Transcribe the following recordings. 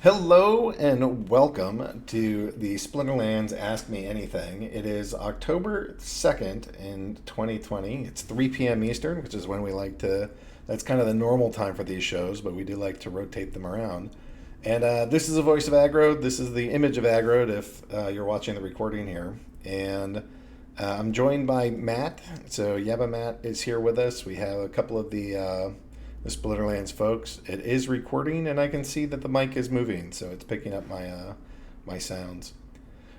Hello and welcome to the Splinterlands Ask Me Anything. It is October 2nd in 2020. It's 3 p.m. Eastern, which is when we like to, that's kind of the normal time for these shows, but we do like to rotate them around. And this is the voice of Agro. This is the image of Agro if you're watching the recording here. And I'm joined by Matt. So Yaba Matt is here with us. We have a couple of the Splinterlands folks. It is recording, and I can see that the mic is moving, so it's picking up my sounds.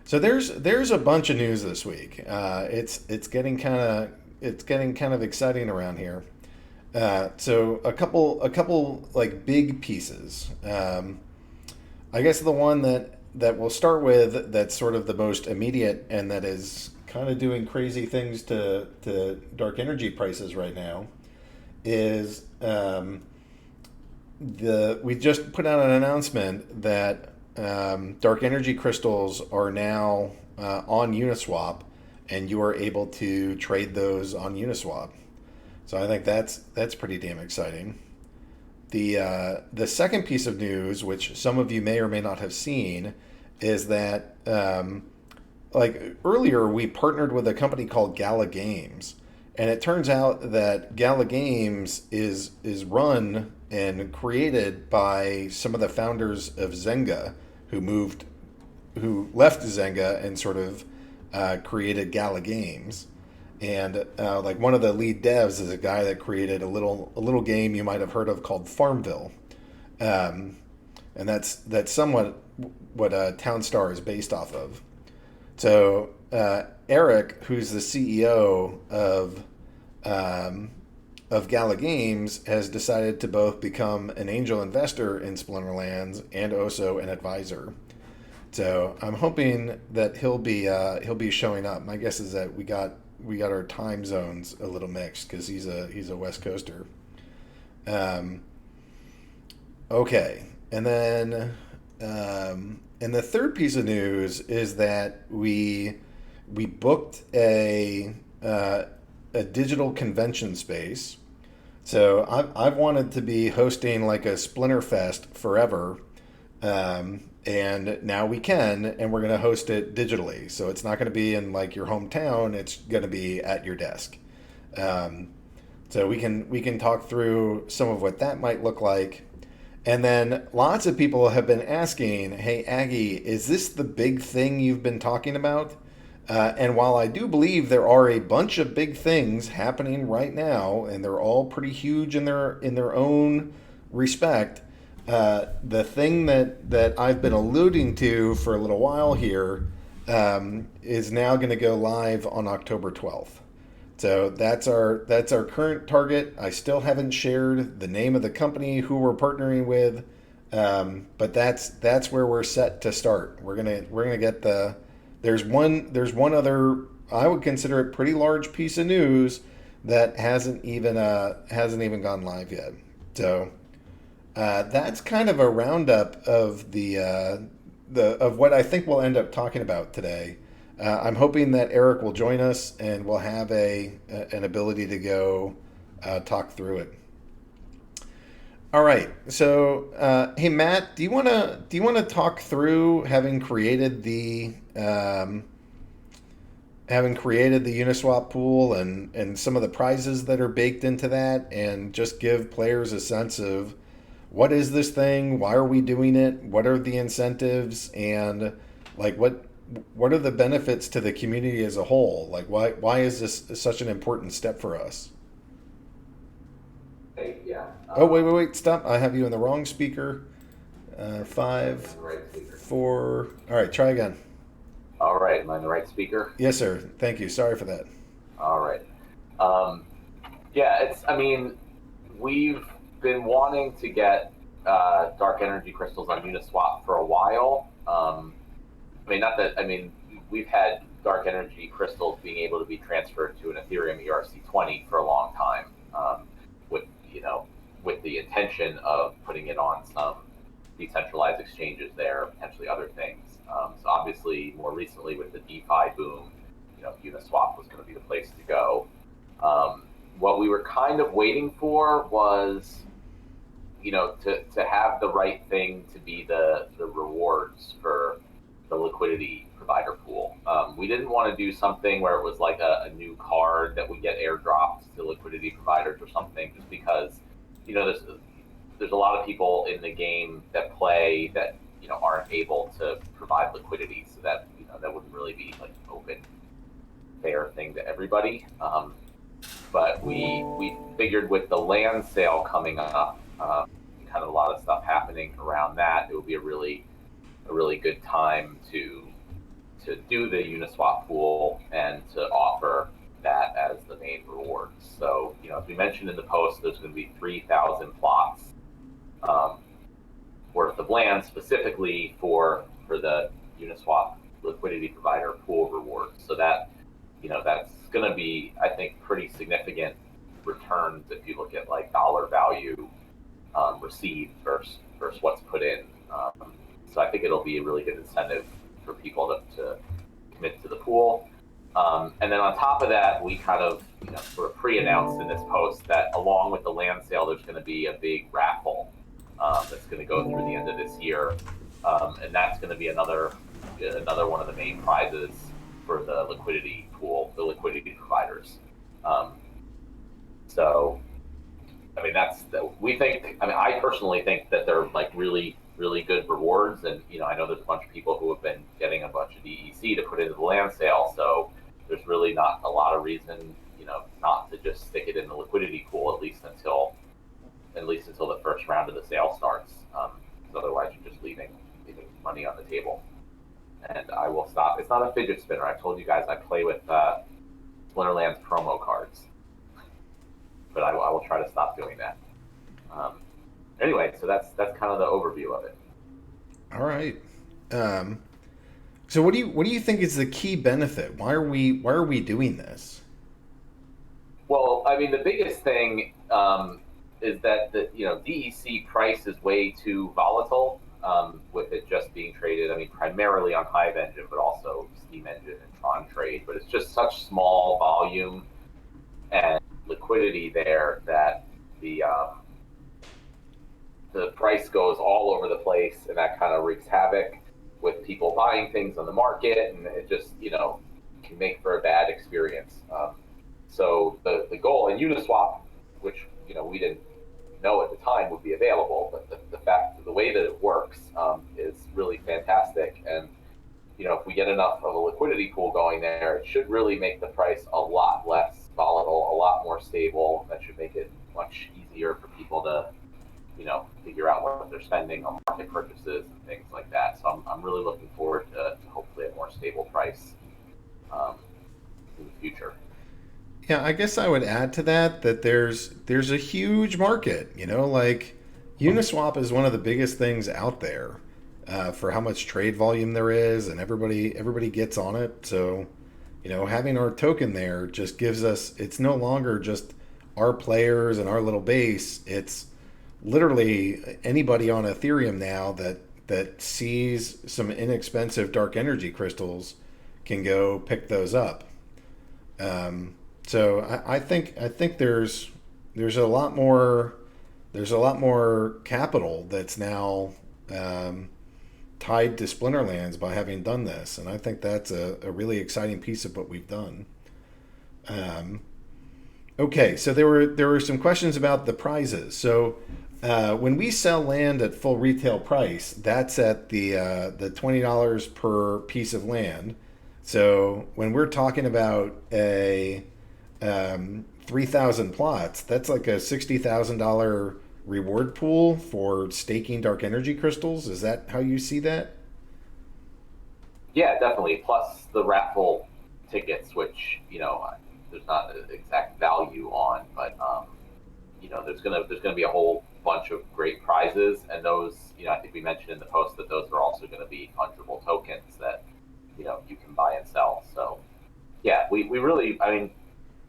So there's a bunch of news this week. It's getting kind of exciting around here. So a couple like big pieces. I guess the one that we'll start with that's sort of the most immediate and that is kind of doing crazy things to dark energy prices right now is we just put out an announcement that dark energy crystals are now on Uniswap, and you are able to trade those on Uniswap. So I think that's pretty damn exciting. The second piece of news, which some of you may or may not have seen, is that like earlier we partnered with a company called Gala Games, and it turns out that Gala Games is run and created by some of the founders of Zynga, who left Zynga and sort of created Gala Games. And like one of the lead devs is a guy that created a little game you might have heard of called Farmville, and that's somewhat what Townstar is based off of. So Eric, who's the CEO of Gala Games, has decided to both become an angel investor in Splinterlands and also an advisor. So I'm hoping that he'll be showing up. My guess is that we got our time zones a little mixed because he's a West Coaster. Okay, and then and the third piece of news is that we booked a digital convention space. So I've wanted to be hosting like a Splinterfest forever, and now we can, and we're going to host it digitally. So it's not going to be in like your hometown; it's going to be at your desk. So we can talk through some of what that might look like. And then lots of people have been asking, "Hey Aggie, is this the big thing you've been talking about?" And while I do believe there are a bunch of big things happening right now, and they're all pretty huge in their own respect, the thing that I've been alluding to for a little while here is now going to go live on October 12th. So that's our current target. I still haven't shared the name of the company who we're partnering with, but that's where we're set to start. We're gonna get the there's one other, I would consider it pretty large piece of news that hasn't even gone live yet. So that's kind of a roundup of the of what I think we'll end up talking about today. I'm hoping that Eric will join us and we'll have an ability to go talk through it. All right. So, hey Matt, do you want to talk through having created the Uniswap pool and some of the prizes that are baked into that, and just give players a sense of what is this thing, why are we doing it, what are the incentives, and like what are the benefits to the community as a whole? Like why is this such an important step for us? Hey, yeah. Oh, wait, stop. I have you in the wrong speaker. Am I Five, on the right speaker? four. All right, try again. All right. Am I on the right speaker? Yes, sir. Thank you. Sorry for that. All right. Um, yeah, I mean, we've been wanting to get dark energy crystals on Uniswap for a while. We've had dark energy crystals being able to be transferred to an Ethereum ERC20 for a long time, with, you know, with the intention of putting it on some decentralized exchanges there, potentially other things. So obviously, more recently with the DeFi boom, Uniswap was going to be the place to go. What we were kind of waiting for was, to have the right thing to be the want to do something where it was like a new card that would get airdropped to liquidity providers or something, just because, there's a lot of people in the game that play that, aren't able to provide liquidity, so that, that wouldn't really be like an open, fair thing to everybody. But we figured with the land sale coming up, kind of a lot of stuff happening around that, it would be a really good time to do the Uniswap pool and to offer that as the main reward. So, as we mentioned in the post, there's going to be 3,000 plots um, worth of land specifically for the Uniswap liquidity provider pool rewards. So that, that's going to be, I think, pretty significant returns if you look at like dollar value received versus what's put in. So I think it'll be a really good incentive for people to commit to the pool. And then on top of that, we kind of, sort of pre-announced in this post that along with the land sale, there's going to be a big raffle that's going to go through the end of this year, and that's going to be another one of the main prizes for the liquidity pool, the liquidity providers. So, I mean, we think. I mean, I personally think that they're like really, really good rewards, and I know there's a bunch of people who have been getting a bunch of DEC to put into the land sale, so there's really not a lot of reason, not to just stick it in the liquidity pool at least until the first round of the sale starts. Because otherwise, you're just leaving money on the table. And I will stop. It's not a fidget spinner. I told you guys I play with Splinterlands promo cards, but I will try to stop doing that. Anyway, so that's kind of the overview of it. All right. So what do you think is the key benefit? Why are we doing this? Well, I mean, the biggest thing is that the DEC price is way too volatile, with it just being traded. I mean, primarily on Hive Engine, but also Steam Engine and Tron Trade. But it's just such small volume and liquidity there that the price goes all over the place, and that kind of wreaks havoc with people buying things on the market, and it just can make for a bad experience. So the goal in Uniswap, which we didn't know at the time would be available, but the way that it works is really fantastic. And if we get enough of a liquidity pool going there, it should really make the price a lot less volatile, a lot more stable. That should make it much easier for people to figure out what they're spending on market purchases and things like that. So I'm really looking forward to hopefully a more stable price in the future. Yeah, I guess I would add to that there's a huge market. Like Uniswap is one of the biggest things out there for how much trade volume there is, and everybody gets on it. So, having our token there just gives us. It's no longer just our players and our little base. It's literally anybody on Ethereum now that sees some inexpensive dark energy crystals can go pick those up. So I think there's a lot more capital that's now tied to Splinterlands by having done this, and I think that's a really exciting piece of what we've done. Okay, so there were some questions about the prizes. So when we sell land at full retail price, that's at the $20 per piece of land. So when we're talking about a 3,000 plots, that's like a $60,000 reward pool for staking dark energy crystals. Is that how you see that? Yeah, definitely. Plus the raffle tickets, which there's not an exact value on, but there's gonna be a whole bunch of great prizes, and those I think we mentioned in the post that those are also going to be fungible tokens that you can buy and sell. So yeah, we really, I mean,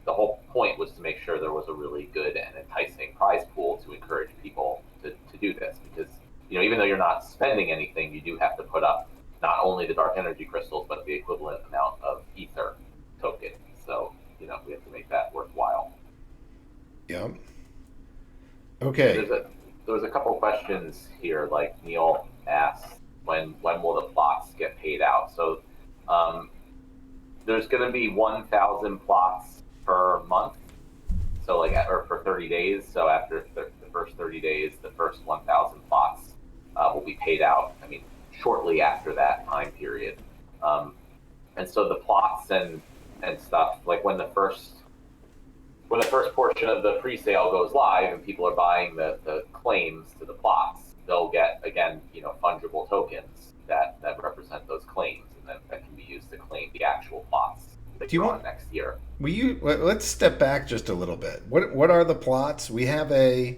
the whole point was to make sure there was a really good and enticing prize pool to encourage people to do this, because even though you're not spending anything, you do have to put up not only the dark energy crystals but the equivalent amount of ether token. So we have to make that worthwhile. Yep. Okay. There was a couple questions here, like Neil asked, when will the plots get paid out? So there's going to be 1,000 plots per month. So like, or for 30 days. So after the first 30 days, the first 1,000 plots will be paid out. I mean, shortly after that time period. And so the plots and stuff, like when the first portion of the pre-sale goes live and people are buying the claims to the plots, they'll get, again, fungible tokens that represent those claims, and then that can be used to claim the actual plots that Do you you're want? on next year. Let's step back just a little bit. What are the plots? We have a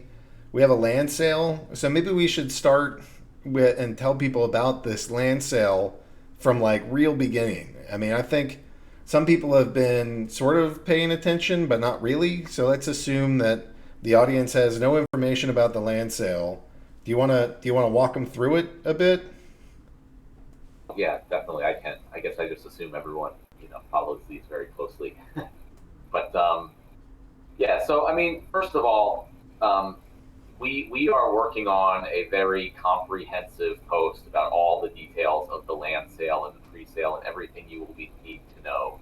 land sale, so maybe we should start with and tell people about this land sale from like real beginning. I mean, I think some people have been sort of paying attention, but not really. So let's assume that the audience has no information about the land sale. Do you want to walk them through it a bit? Yeah, definitely. I can. I guess I just assume everyone, follows these very closely. But yeah, so I mean, first of all, um, we are working on a very comprehensive post about all the details of the land sale and the pre-sale and everything you will need to know.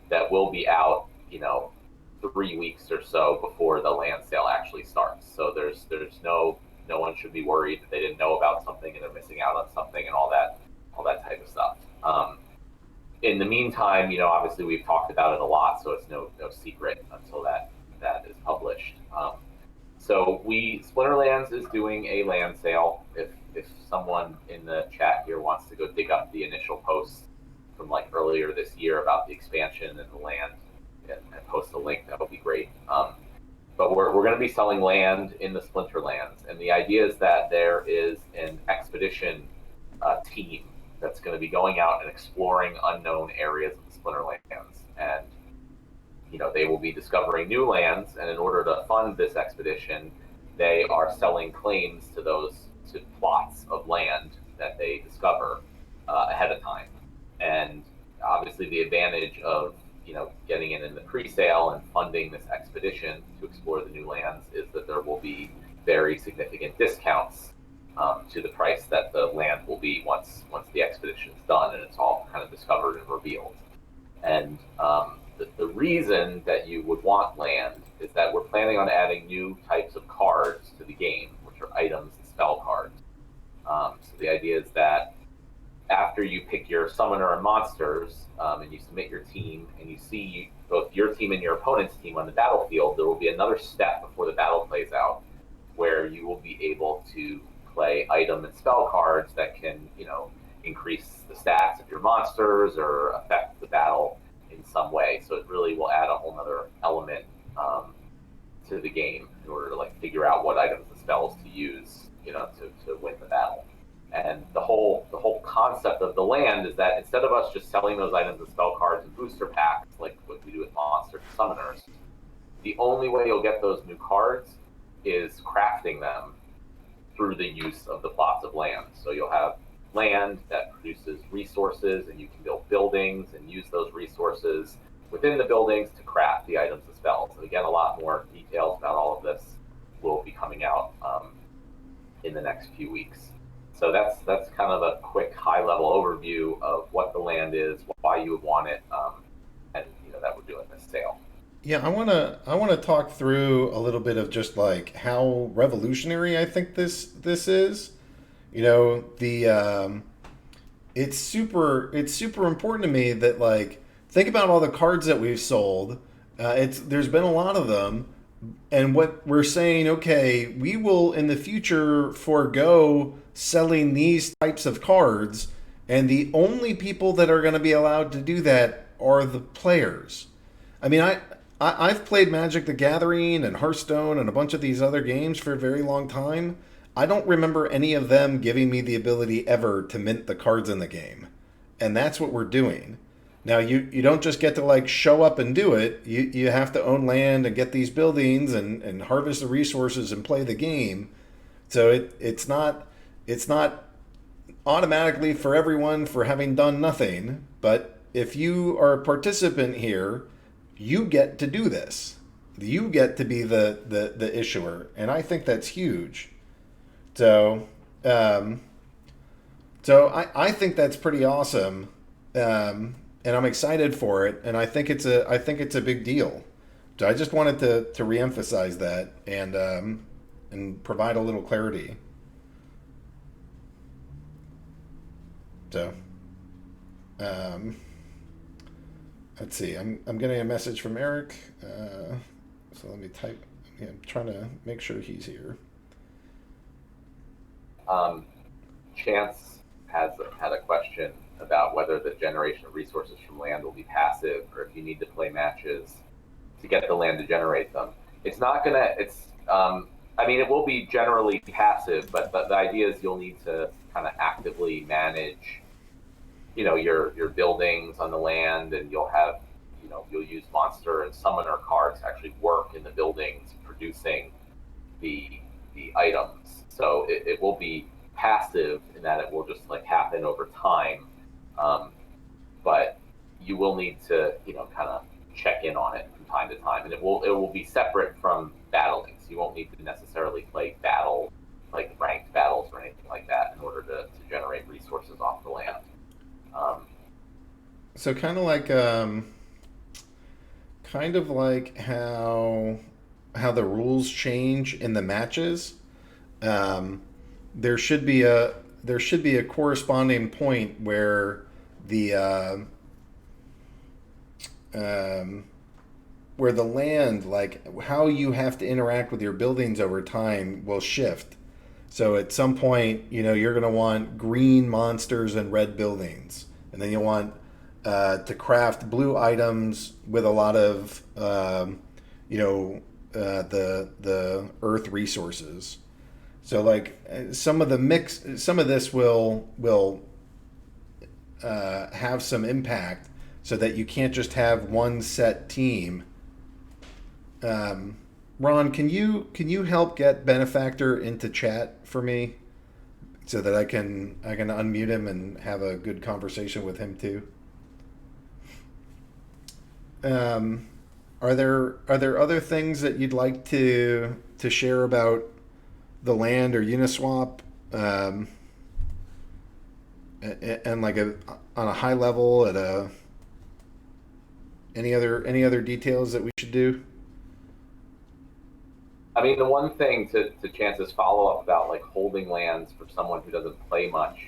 That will be out, 3 weeks or so before the land sale actually starts. So there's no one should be worried that they didn't know about something and they're missing out on something and all that type of stuff. In the meantime, obviously we've talked about it a lot, so it's no secret until that is published. So Splinterlands is doing a land sale. If someone in the chat here wants to go dig up the initial posts from like earlier this year about the expansion and the land and post a link, that would be great. But we're going to be selling land in the Splinterlands, and the idea is that there is an expedition team that's going to be going out and exploring unknown areas of the Splinterlands, and they will be discovering new lands. And in order to fund this expedition, they are selling claims to plots of land that they discover ahead of time. And obviously, the advantage of getting in the pre-sale and funding this expedition to explore the new lands is that there will be very significant discounts to the price that the land will be once the expedition is done and it's all kind of discovered and revealed. And the reason that you would want land is that we're planning on adding new types of cards to the game, which are items and spell cards. So the idea is that after you pick your summoner and monsters, and you submit your team, and you see both your team and your opponent's team on the battlefield, there will be another step before the battle plays out, where you will be able to play item and spell cards that can, increase the stats of your monsters or affect the battle in some way. So it really will add a whole other element to the game in order to like figure out what items and spells to use, to win the battle. And the whole concept of the land is that instead of us just selling those items and spell cards and booster packs like what we do with monsters and summoners, the only way you'll get those new cards is crafting them through the use of the plots of land. So you'll have land that produces resources, and you can build buildings and use those resources within the buildings to craft the items and spells. And again, a lot more details about all of this will be coming out in the next few weeks. So that's kind of a quick high-level overview of what the land is, why you would want it, and that we're doing this sale. Yeah, I wanna talk through a little bit of just like how revolutionary I think this is. The it's super important to me that like think about all the cards that we've sold. There's been a lot of them, and what we're saying, okay, we will in the future forego selling these types of cards, and the only people that are going to be allowed to do that are the players. I mean, I've played Magic the Gathering and Hearthstone and a bunch of these other games for a very long time. I don't remember any of them giving me the ability ever to mint the cards in the game. And that's what we're doing. Now you don't just get to like show up and do it. You have to own land and get these buildings and harvest the resources and play the game. So it's not automatically for everyone for having done nothing, but if you are a participant here, you get to do this. You get to be the issuer, and I think that's huge. So, so I think that's pretty awesome. and I'm excited for it, and I think it's a big deal. So I just wanted to reemphasize that and provide a little clarity. So um, let's see. I'm getting a message from Eric. So let me type. Yeah, I'm trying to make sure he's here. Chance has had a question about whether the generation of resources from land will be passive, or if you need to play matches to get the land to generate them. It's not gonna. I mean, it will be generally passive, but the idea is you'll need to kind of actively manage, your buildings on the land, and you'll have, you'll use monster and summoner cards to actually work in the buildings, producing the items. So it will be passive in that it will just like happen over time, um, but you will need to kind of check in on it from time to time, and it will be separate from battling. So you won't need to necessarily play like ranked battles or anything like that in order to generate resources off the land. Um, So kind of like how the rules change in the matches. Um, there should be a corresponding point where the um, where the land, like how you have to interact with your buildings over time, will shift. So at some point, you're going to want green monsters and red buildings, and then you'll want to craft blue items with a lot of the earth resources. So like some of this will have some impact, so that you can't just have one set team. Ron, can you help get Benefactor into chat for me, so that I can unmute him and have a good conversation with him too? Are there other things that you'd like to share about the land or Uniswap, and like on a high level at any other details that we should do? I mean, the one thing to Chance's follow up about like holding lands for someone who doesn't play much.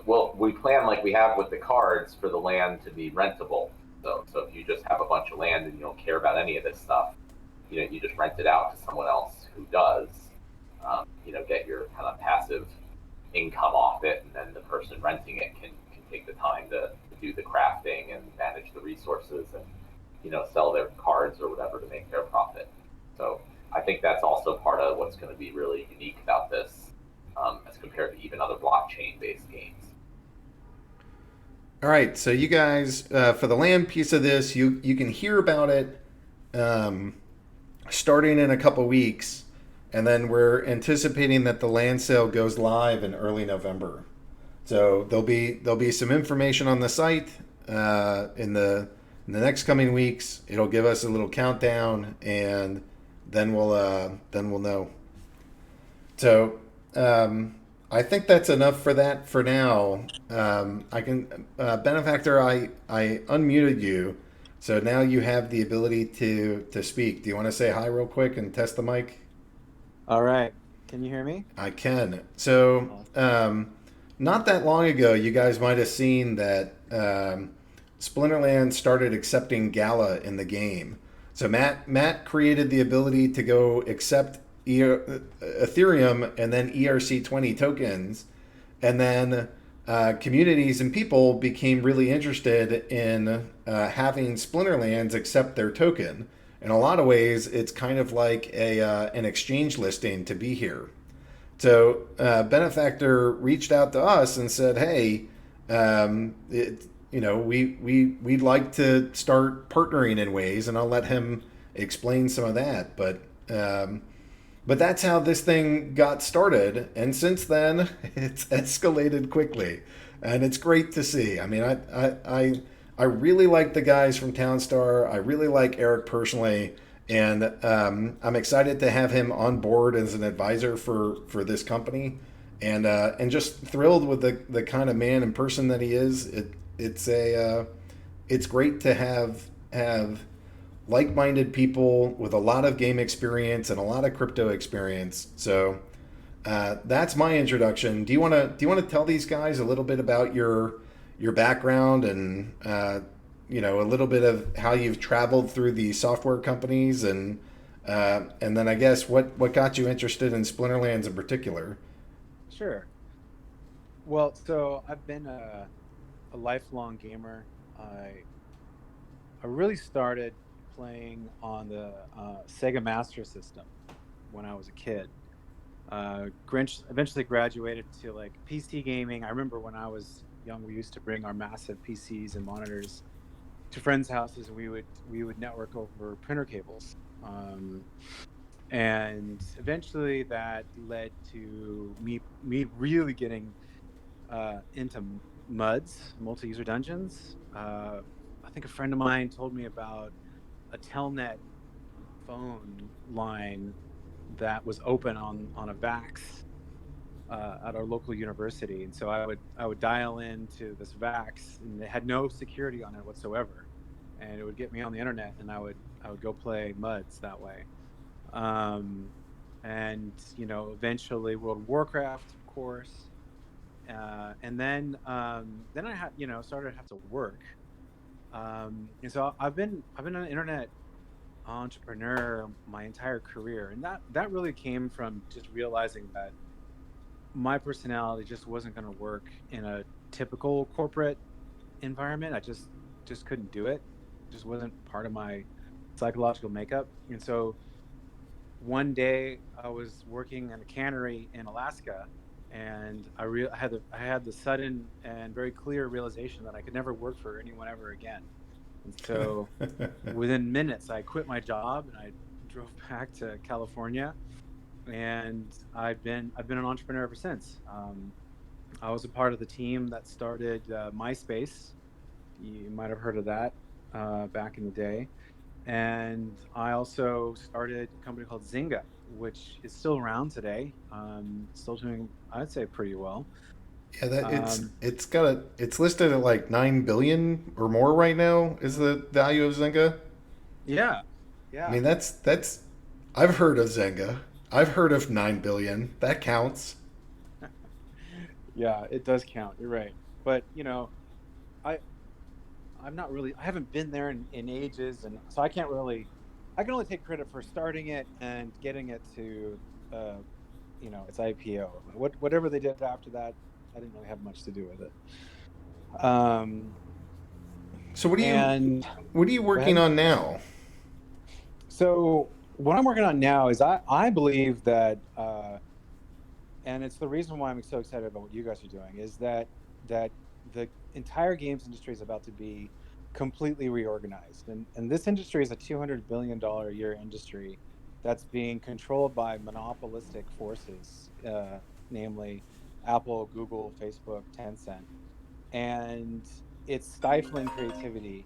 Well, we plan like we have with the cards for the land to be rentable. So if you just have a bunch of land and you don't care about any of this stuff, you just rent it out to someone else who does. Get your kind of passive income off it, and then the person renting it can take the time to do the crafting and manage the resources, and sell their cards or whatever to make their profit. So I think that's also part of what's going to be really unique about this, as compared to even other blockchain-based games. All right, so you guys, for the land piece of this, you can hear about it starting in a couple weeks, and then we're anticipating that the land sale goes live in early November. So there'll be some information on the site in the next coming weeks. It'll give us a little countdown, and then we'll know. So I think that's enough for that for now. I can Benefactor, I unmuted you, so now you have the ability to speak. Do you want to say hi real quick and test the mic? All right. Can you hear me? I can. So not that long ago, you guys might have seen that Splinterlands started accepting Gala in the game. So Matt created the ability to go accept Ethereum and then ERC20 tokens, and then communities and people became really interested in having Splinterlands accept their token. In a lot of ways, it's kind of like an exchange listing to be here. So Benefactor reached out to us and said, "Hey, we'd like to start partnering in ways," and I'll let him explain some of that. But that's how this thing got started, and since then it's escalated quickly, and it's great to see. I mean, I really like the guys from Townstar. I really like Eric personally, and I'm excited to have him on board as an advisor for this company. and just thrilled with the kind of man and person that he is. It's great to have like-minded people with a lot of game experience and a lot of crypto experience. So that's my introduction. Do you want to tell these guys a little bit about your background and a little bit of how you've traveled through the software companies and then I guess what got you interested in Splinterlands in particular? Sure. Well, so I've been a lifelong gamer. I really started playing on the Sega Master System when I was a kid. Grinch eventually graduated to like PC gaming. I remember when I was young, we used to bring our massive PCs and monitors to friends' houses, and we would network over printer cables. And eventually, that led to me really getting into MUDs, multi-user dungeons. I think a friend of mine told me about a Telnet phone line that was open on a VAX at our local university, and so I would dial into this VAX, and it had no security on it whatsoever, and it would get me on the internet, and I would go play MUDs that way. Um, and eventually World of Warcraft, of course, and then I had started to have to work, and so I've been an internet entrepreneur my entire career, and that really came from just realizing that my personality just wasn't going to work in a typical corporate environment. I just couldn't do it. It just wasn't part of my psychological makeup. And so one day I was working in a cannery in Alaska, and I had the sudden and very clear realization that I could never work for anyone ever again. And so within minutes I quit my job and I drove back to California, and I've been an entrepreneur ever since. I was a part of the team that started MySpace. You might have heard of that back in the day. And I also started a company called Zynga, which is still around today. Still doing, I'd say, pretty well. Yeah, that Um, it's listed at like 9 billion or more right now is the value of Zynga. yeah, I yeah, mean that's I've heard of Zynga. I've heard of 9 billion. That counts. yeah. It does count. You're right. But I I'm not really. I haven't been there in ages, and so I can't really. I can only take credit for starting it and getting it to, uh, its IPO. Whatever they did after that, I didn't really have much to do with it. Um, So and what are you Go working ahead. on now? So what I'm working on now is I believe that, and it's the reason why I'm so excited about what you guys are doing, is that the entire games industry is about to be completely reorganized, and this industry is a $200 billion a year industry that's being controlled by monopolistic forces, namely Apple, Google, Facebook, Tencent, and it's stifling creativity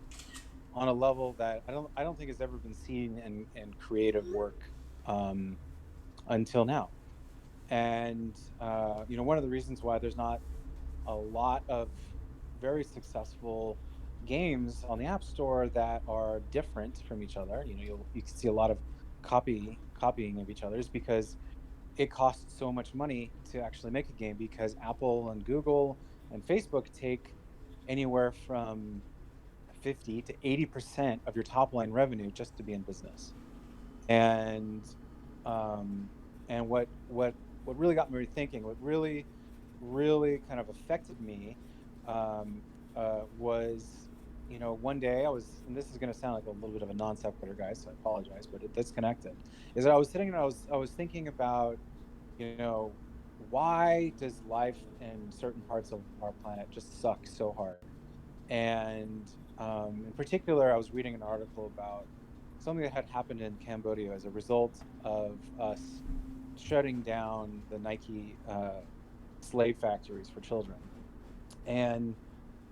on a level that I don't think has ever been seen in creative work, um, until now. And one of the reasons why there's not a lot of very successful games on the App Store that are different from each other, you can see a lot of copying of each other, is because it costs so much money to actually make a game, because Apple and Google and Facebook take anywhere from 50 to 80% of your top line revenue just to be in business. And um, and what really got me thinking, what really kind of affected me, um, was, one day I was, and this is going to sound like a little bit of a non sequitur, guys, so I apologize, but it's connected. Is that I was sitting and I was thinking about, you know, why does life in certain parts of our planet just suck so hard? And in particular, I was reading an article about something that had happened in Cambodia as a result of us shutting down the Nike slave factories for children. And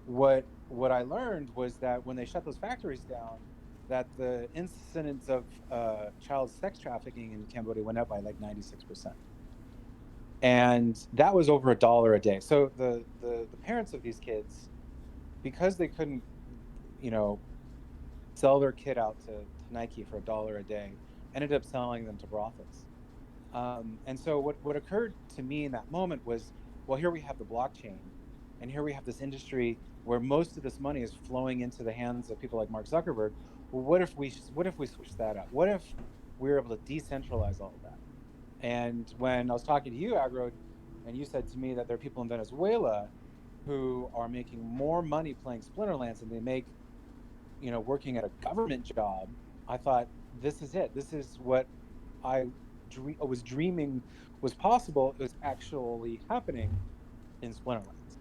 what I learned was that when they shut those factories down, that the incidence of child sex trafficking in Cambodia went up by like 96%. and that was over $1 a day. So the parents of these kids, because they couldn't, you know, sell their kid out to Nike for $1 a day, ended up selling them to brothels. And so what occurred to me in that moment was, well, here we have the blockchain, and here we have this industry where most of this money is flowing into the hands of people like Mark Zuckerberg. Well, what if we switch that up? What if we were able to decentralize all of that? And when I was talking to you, Agro, and you said to me that there are people in Venezuela who are making more money playing Splinterlands than they make, working at a government job, I thought, this is it. This is what I was dreaming was possible. It was actually happening in Splinterlands.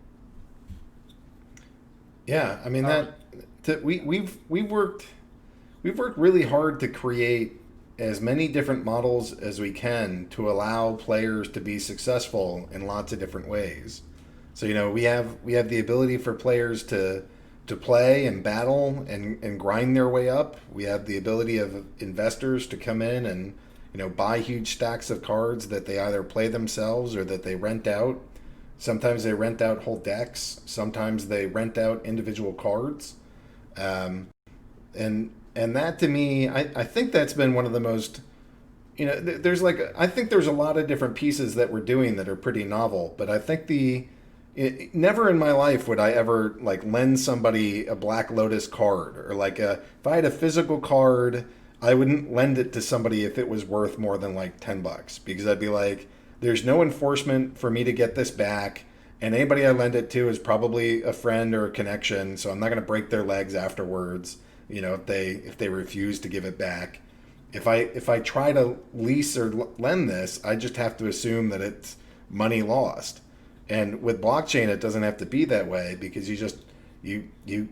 Yeah, I mean Uh, that we've worked really hard to create as many different models as we can to allow players to be successful in lots of different ways. So we have the ability for players to play and battle and grind their way up. We have the ability of investors to come in and buy huge stacks of cards that they either play themselves or that they rent out. Sometimes they rent out whole decks. Sometimes they rent out individual cards. Um, and that to me, I think that's been one of the most there's I think there's a lot of different pieces that we're doing that are pretty novel, but I think never in my life would I ever like lend somebody a Black Lotus card, or if I had a physical card, I wouldn't lend it to somebody if it was worth more than like $10, because I'd be like, there's no enforcement for me to get this back, and anybody I lend it to is probably a friend or a connection, so I'm not going to break their legs afterwards, if they refuse to give it back. If I try to lease or lend this, I just have to assume that it's money lost. And with blockchain, it doesn't have to be that way, because you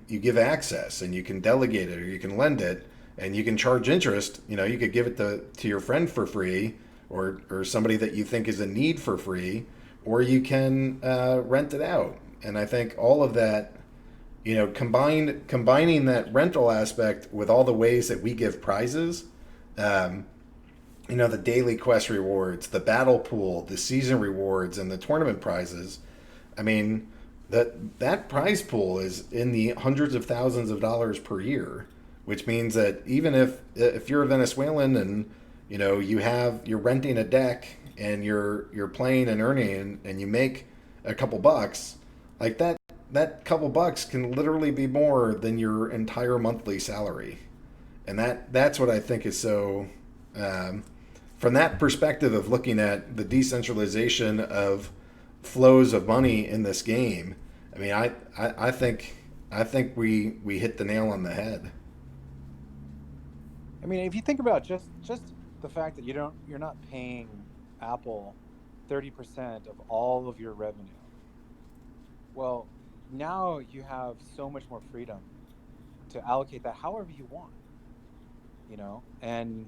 give access, and you can delegate it, or you can lend it, and you can charge interest. You could give it to your friend for free, or somebody that you think is in need for free, or you can rent it out. And I think all of that, combining that rental aspect with all the ways that we give prizes, um, the daily quest rewards, the battle pool, the season rewards, and the tournament prizes. I mean, that prize pool is in the hundreds of thousands of dollars per year, which means that even if you're a Venezuelan and you're renting a deck and you're playing and earning, and you make a couple bucks, like that couple bucks can literally be more than your entire monthly salary. And that's what I think is so, from that perspective of looking at the decentralization of flows of money in this game. I mean, I think we hit the nail on the head. I mean, if you think about just the fact that you're not paying Apple 30% of all of your revenue. Well, now you have so much more freedom to allocate that however you want, and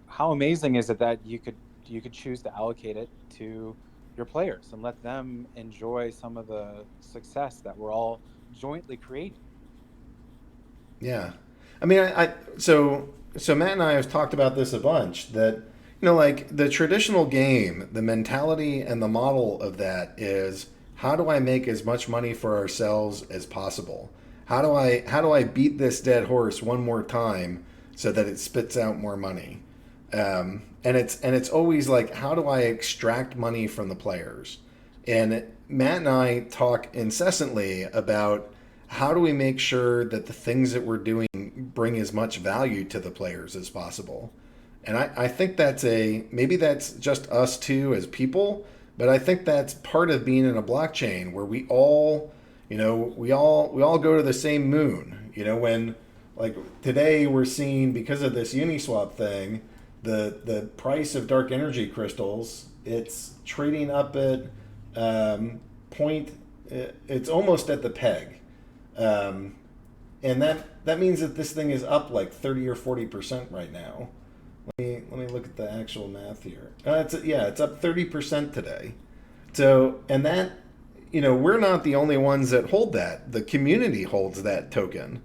how amazing is it that you could choose to allocate it to your players and let them enjoy some of the success that we're all jointly creating. Yeah, I mean, so Matt and I have talked about this a bunch. That like the traditional game, the mentality and the model of that is, how do I make as much money for ourselves as possible? How do I beat this dead horse one more time so that it spits out more money? And it's always like, how do I extract money from the players? And Matt and I talk incessantly about, how do we make sure that the things that we're doing bring as much value to the players as possible? And I think maybe that's just us too as people, but I think that's part of being in a blockchain where we all go to the same moon. When, like, today we're seeing, because of this Uniswap thing, the price of dark energy crystals, it's trading up at point. It's almost at the peg. And that means that this thing is up like 30 or 40% right now. Let me look at the actual math here. It's up 30% today. So, and that, we're not the only ones that hold that. The community holds that token.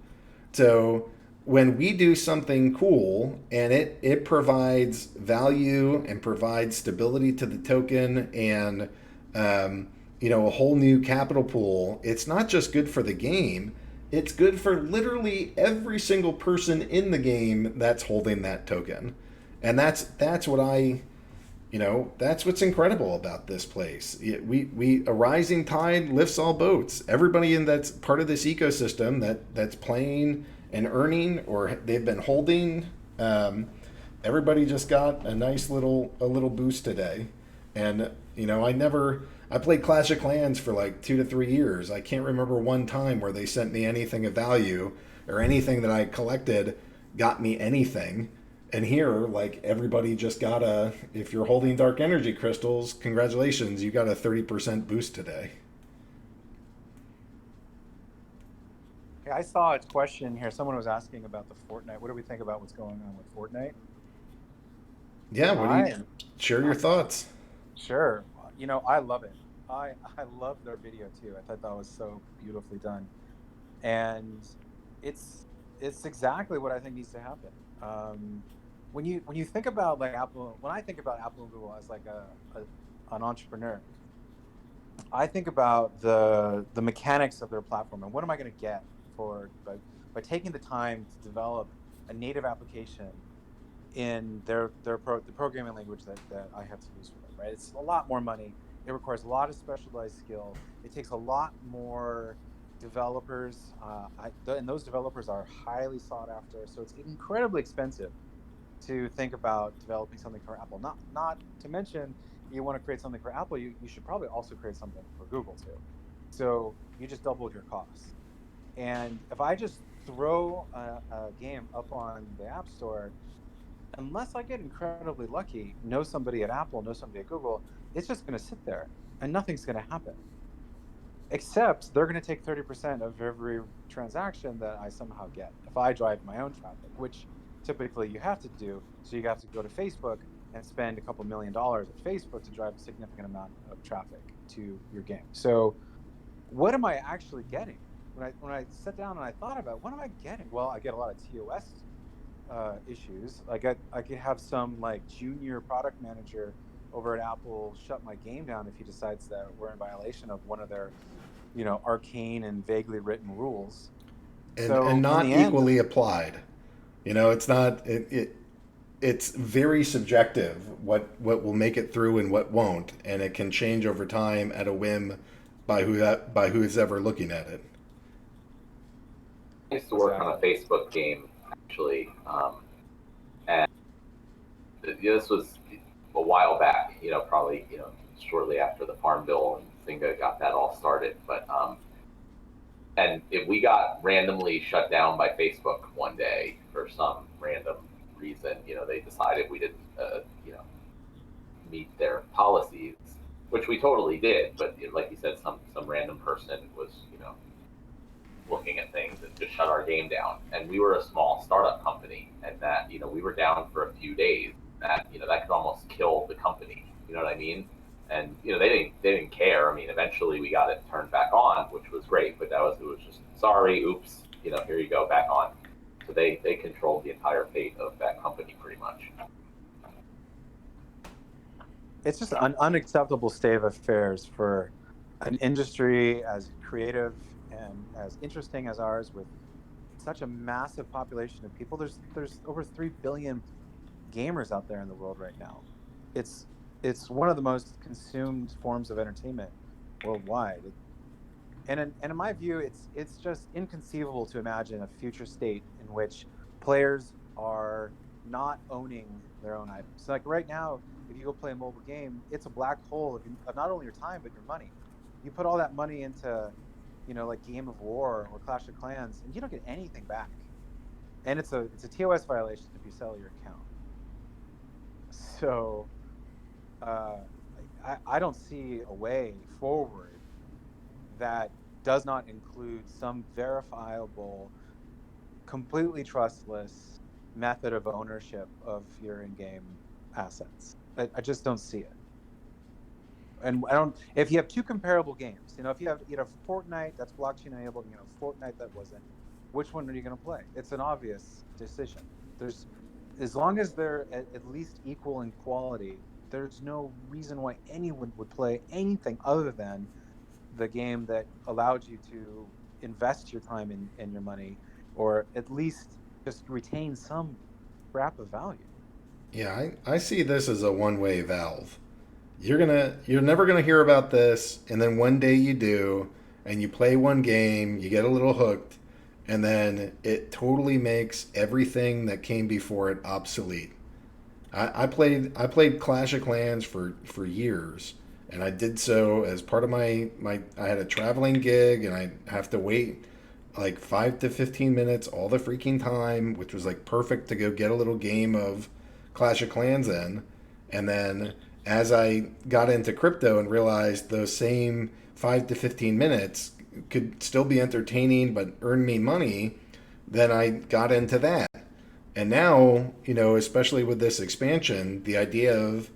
So when we do something cool and it provides value and provides stability to the token and a whole new capital pool, it's not just good for the game, it's good for literally every single person in the game that's holding that token. And that's what that's what's incredible about this place. We a rising tide lifts all boats. Everybody in that's part of this ecosystem that's playing and earning, or they've been holding. Everybody just got a nice little boost today, and I played Clash of Clans for like 2 to 3 years. I can't remember one time where they sent me anything of value or anything that I collected got me anything. And here, like, everybody just got if you're holding dark energy crystals, congratulations, you got a 30% boost today. Okay, I saw a question here. Someone was asking about the Fortnite. What do we think about what's going on with Fortnite? Yeah, share your thoughts. Sure. I love it. I love their video too. I thought that was so beautifully done. And it's exactly what I think needs to happen. When you think about like Apple, when I think about Apple and Google as like an entrepreneur, I think about the mechanics of their platform and what am I going to get by taking the time to develop a native application in the programming language that I have to use for them. Right, it's a lot more money. It requires a lot of specialized skill. It takes a lot more developers, and those developers are highly sought after. So it's incredibly expensive to think about developing something for Apple. Not to mention, you want to create something for Apple, you should probably also create something for Google too. So you just doubled your costs. And if I just throw a game up on the App Store, unless I get incredibly lucky, know somebody at Apple, know somebody at Google, it's just going to sit there and nothing's going to happen. Except they're going to take 30% of every transaction that I somehow get if I drive my own traffic, which typically you have to do. So you have to go to Facebook and spend a couple $1 million at Facebook to drive a significant amount of traffic to your game. So what am I actually getting? When I sat down and I thought about what am I getting? Well, I get a lot of TOS issues. I could have some like junior product manager over at Apple shut my game down if he decides that we're in violation of one of their, arcane and vaguely written rules. And not equally applied. It's not it's very subjective what will make it through and what won't, and it can change over time at a whim by who's ever looking at it. I used to work on a Facebook game actually, and this was a while back. Probably shortly after the Farm Bill and Zynga got that all started. But we got randomly shut down by Facebook one day for some random reason. They decided we didn't, meet their policies, which we totally did. But like you said, some random person was, looking at things and just shut our game down. And we were a small startup company, and that we were down for a few days. That that could almost kill the company. You know what I mean? And they didn't care. I mean, eventually we got it turned back on, which was great. But it was just sorry, oops. Here you go, back on. So they controlled the entire fate of that company pretty much. It's just an unacceptable state of affairs for an industry as creative and as interesting as ours, with such a massive population of people. There's over 3 billion gamers out there in the world right now. It's one of the most consumed forms of entertainment worldwide. And in my view, it's just inconceivable to imagine a future state in which players are not owning their own items. So like right now, if you go play a mobile game, it's a black hole of not only your time but your money. You put all that money into, like Game of War or Clash of Clans, and you don't get anything back. And it's a TOS violation if you sell your account. So I don't see a way forward that does not include some verifiable, completely trustless method of ownership of your in-game assets. I just don't see it. And if you have two comparable games, if you have Fortnite that's blockchain enabled and Fortnite that wasn't, which one are you going to play? It's an obvious decision. There's, as long as they're at least equal in quality, there's no reason why anyone would play anything other than the game that allowed you to invest your time and your money, or at least just retain some scrap of value. Yeah, I see this as a one-way valve. You're never gonna hear about this, and then one day you do, and you play one game, you get a little hooked, and then it totally makes everything that came before it obsolete. I played Clash of Clans for years, and I did so as part of my I had a traveling gig, and I have to wait like 5 to 15 minutes all the freaking time, which was like perfect to go get a little game of Clash of Clans in. And then as I got into crypto and realized those same 5 to 15 minutes could still be entertaining but earn me money, then I got into that. And now, especially with this expansion, the idea of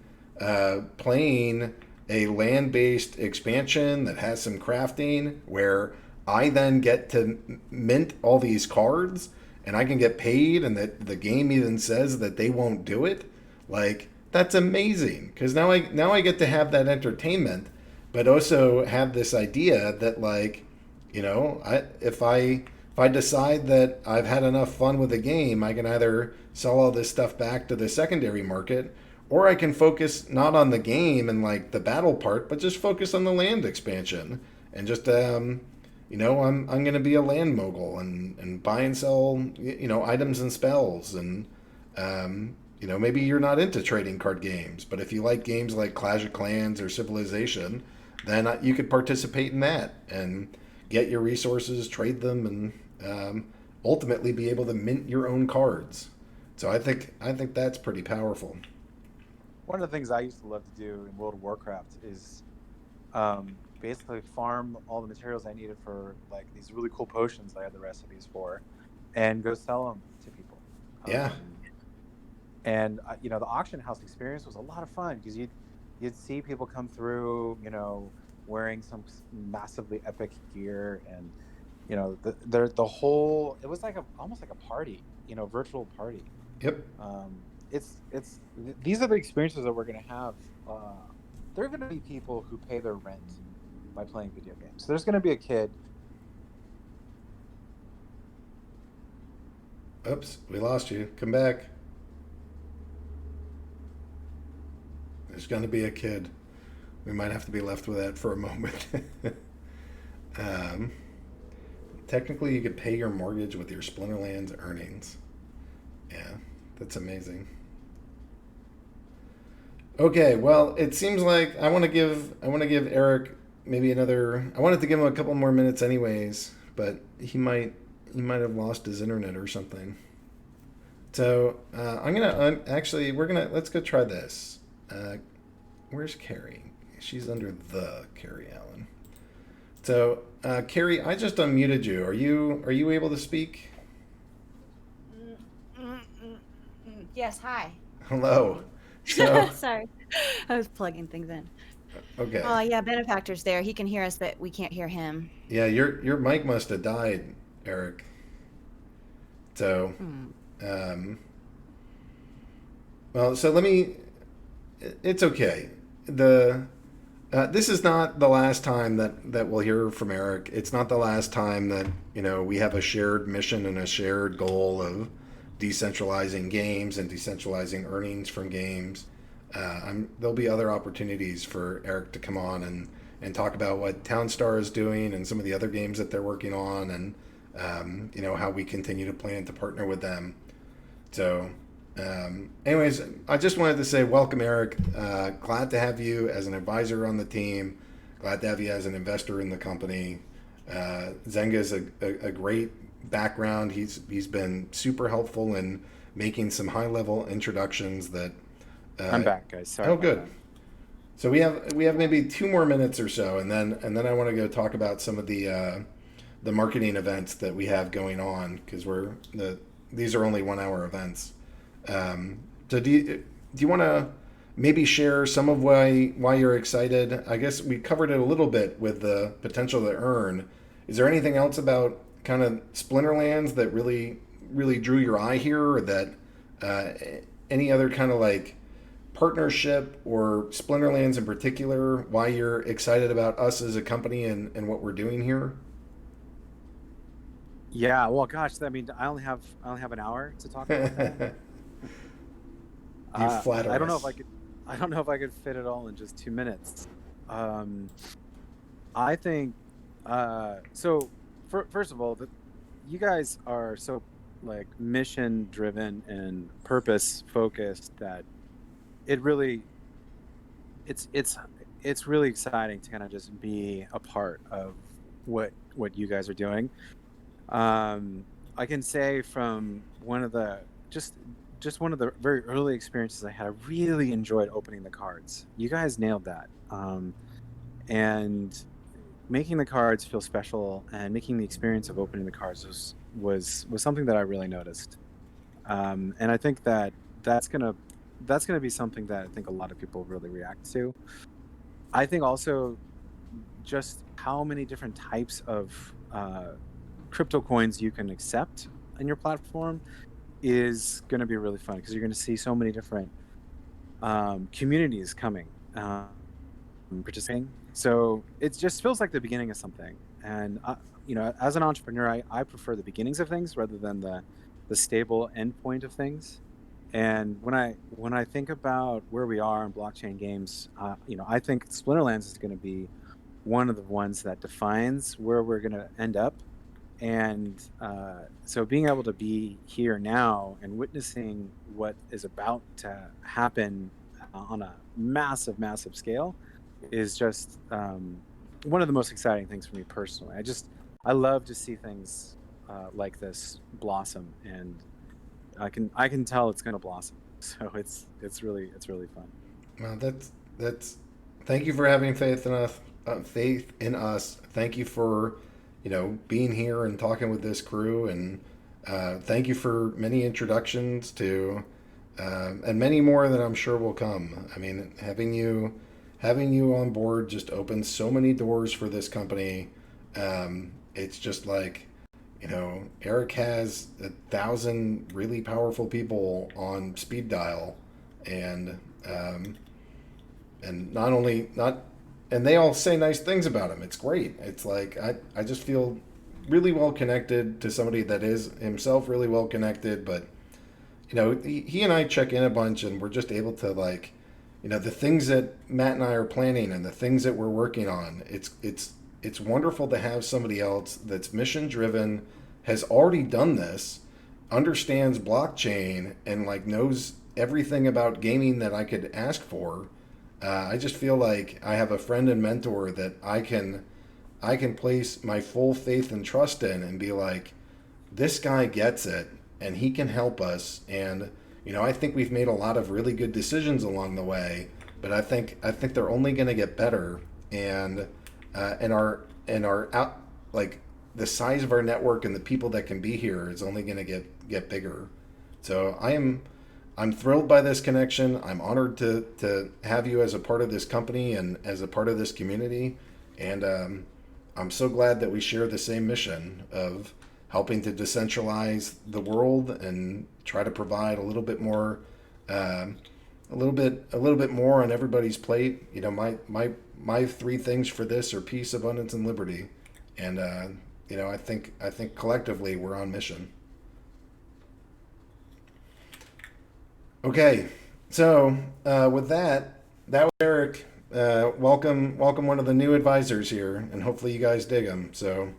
playing a land based expansion that has some crafting where I then get to mint all these cards and I can get paid, and that the game even says that they won't do it. Like, that's amazing, because now I get to have that entertainment, but also have this idea that, like, if I decide that I've had enough fun with the game, I can either sell all this stuff back to the secondary market, or I can focus not on the game and like the battle part, but just focus on the land expansion and just I'm going to be a land mogul and buy and sell items and spells, and maybe you're not into trading card games, but if you like games like Clash of Clans or Civilization, then you could participate in that and get your resources, trade them, and ultimately be able to mint your own cards. So I think that's pretty powerful. One of the things I used to love to do in World of Warcraft is basically farm all the materials I needed for like these really cool potions I had the recipes for, and go sell them to people. Yeah. And the auction house experience was a lot of fun, because you'd see people come through, wearing some massively epic gear, and the whole, it was like almost like a party, virtual party. Yep. It's these are the experiences that we're going to have. There are going to be people who pay their rent by playing video games. So there's going to be a kid. Oops, we lost you. Come back. There's going to be a kid. We might have to be left with that for a moment. Technically, you could pay your mortgage with your Splinterlands earnings. Yeah, that's amazing. Okay, well, it seems like I want to give Eric maybe another. I wanted to give him a couple more minutes, anyways, but he might have lost his internet or something. So I'm gonna actually let's go try this. Where's Carrie? She's under the Carrie Allen. So Carrie, I just unmuted you. Are you able to speak? Yes, hi. Hello. So, Sorry. I was plugging things in. okay. Oh, yeah, Benefactor's there. He can hear us, but we can't hear him. Yeah, your mic must have died, Eric. So, well, so let me. It's okay. This is not the last time that we'll hear from Eric. It's not the last time that we have a shared mission and a shared goal of decentralizing games and decentralizing earnings from games. There'll be other opportunities for Eric to come on and talk about what Townstar is doing and some of the other games that they're working on, and how we continue to plan to partner with them. So anyways, I just wanted to say welcome, Eric. Glad to have you as an advisor on the team. Glad to have you as an investor in the company. Zynga is a great background. He's been super helpful in making some high level introductions that I'm back, guys. Sorry. Oh, good. So we have maybe 2 more minutes or so, and then I want to go talk about some of the marketing events that we have going on, because these are only 1-hour events. So do you want to maybe share some of why you're excited? I guess we covered it a little bit with the potential to earn. Is there anything else about kind of Splinterlands that really drew your eye here, or that any other kind of like partnership or Splinterlands in particular, why you're excited about us as a company and what we're doing here? Yeah, well, gosh, I mean, I only have an hour to talk about that. You flatter I don't know us. if I don't know if I could fit it all in just 2 minutes. I think so. First of all, you guys are so like mission driven and purpose focused that it really it's really exciting to kind of just be a part of what you guys are doing. I can say from one of the just one of the very early experiences I had, I really enjoyed opening the cards. You guys nailed that. And making the cards feel special and making the experience of opening the cards was something that I really noticed. And I think that that's gonna be something that I think a lot of people really react to. I think also just how many different types of crypto coins you can accept in your platform is going to be really fun, because you're going to see so many different communities coming, participating. So it just feels like the beginning of something. And as an entrepreneur, I prefer the beginnings of things rather than the stable endpoint of things. And when I think about where we are in blockchain games, I think Splinterlands is going to be one of the ones that defines where we're going to end up. And so being able to be here now and witnessing what is about to happen on a massive, massive scale is just one of the most exciting things for me personally. I love to see things like this blossom, and I can tell it's going to blossom. So it's really fun. Well, that's. Thank you for having faith in us. Faith in us. Thank you for, being here and talking with this crew, and thank you for many introductions to, and many more that I'm sure will come. I mean, having you on board just opens so many doors for this company. It's just like, Eric has 1,000 really powerful people on speed dial, and and they all say nice things about him. It's great. It's like I just feel really well connected to somebody that is himself really well connected, but he and I check in a bunch, and we're just able to like, the things that Matt and I are planning and the things that we're working on. It's wonderful to have somebody else that's mission driven, has already done this, understands blockchain, and like knows everything about gaming that I could ask for. I just feel like I have a friend and mentor that I can place my full faith and trust in, and be like, this guy gets it, and he can help us. And I think we've made a lot of really good decisions along the way, but I think they're only going to get better. And our out, like, the size of our network and the people that can be here is only going to get bigger. So I'm thrilled by this connection. I'm honored to have you as a part of this company and as a part of this community. And I'm so glad that we share the same mission of helping to decentralize the world and try to provide a little bit more, a little bit more on everybody's plate. My three things for this are peace, abundance, and liberty. And I think collectively we're on mission. Okay, so with that was Eric. Welcome one of the new advisors here, and hopefully you guys dig him. So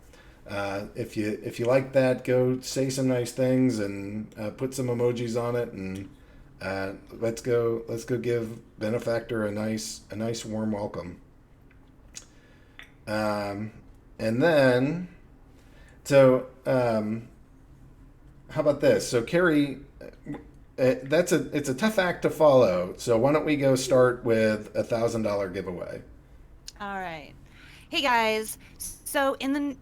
if you like that, go say some nice things and put some emojis on it, and let's go give Benefactor a nice warm welcome. And then, so how about this? So Carrie. It's a tough act to follow. So why don't we go start with $1,000 giveaway? All right. Hey guys. So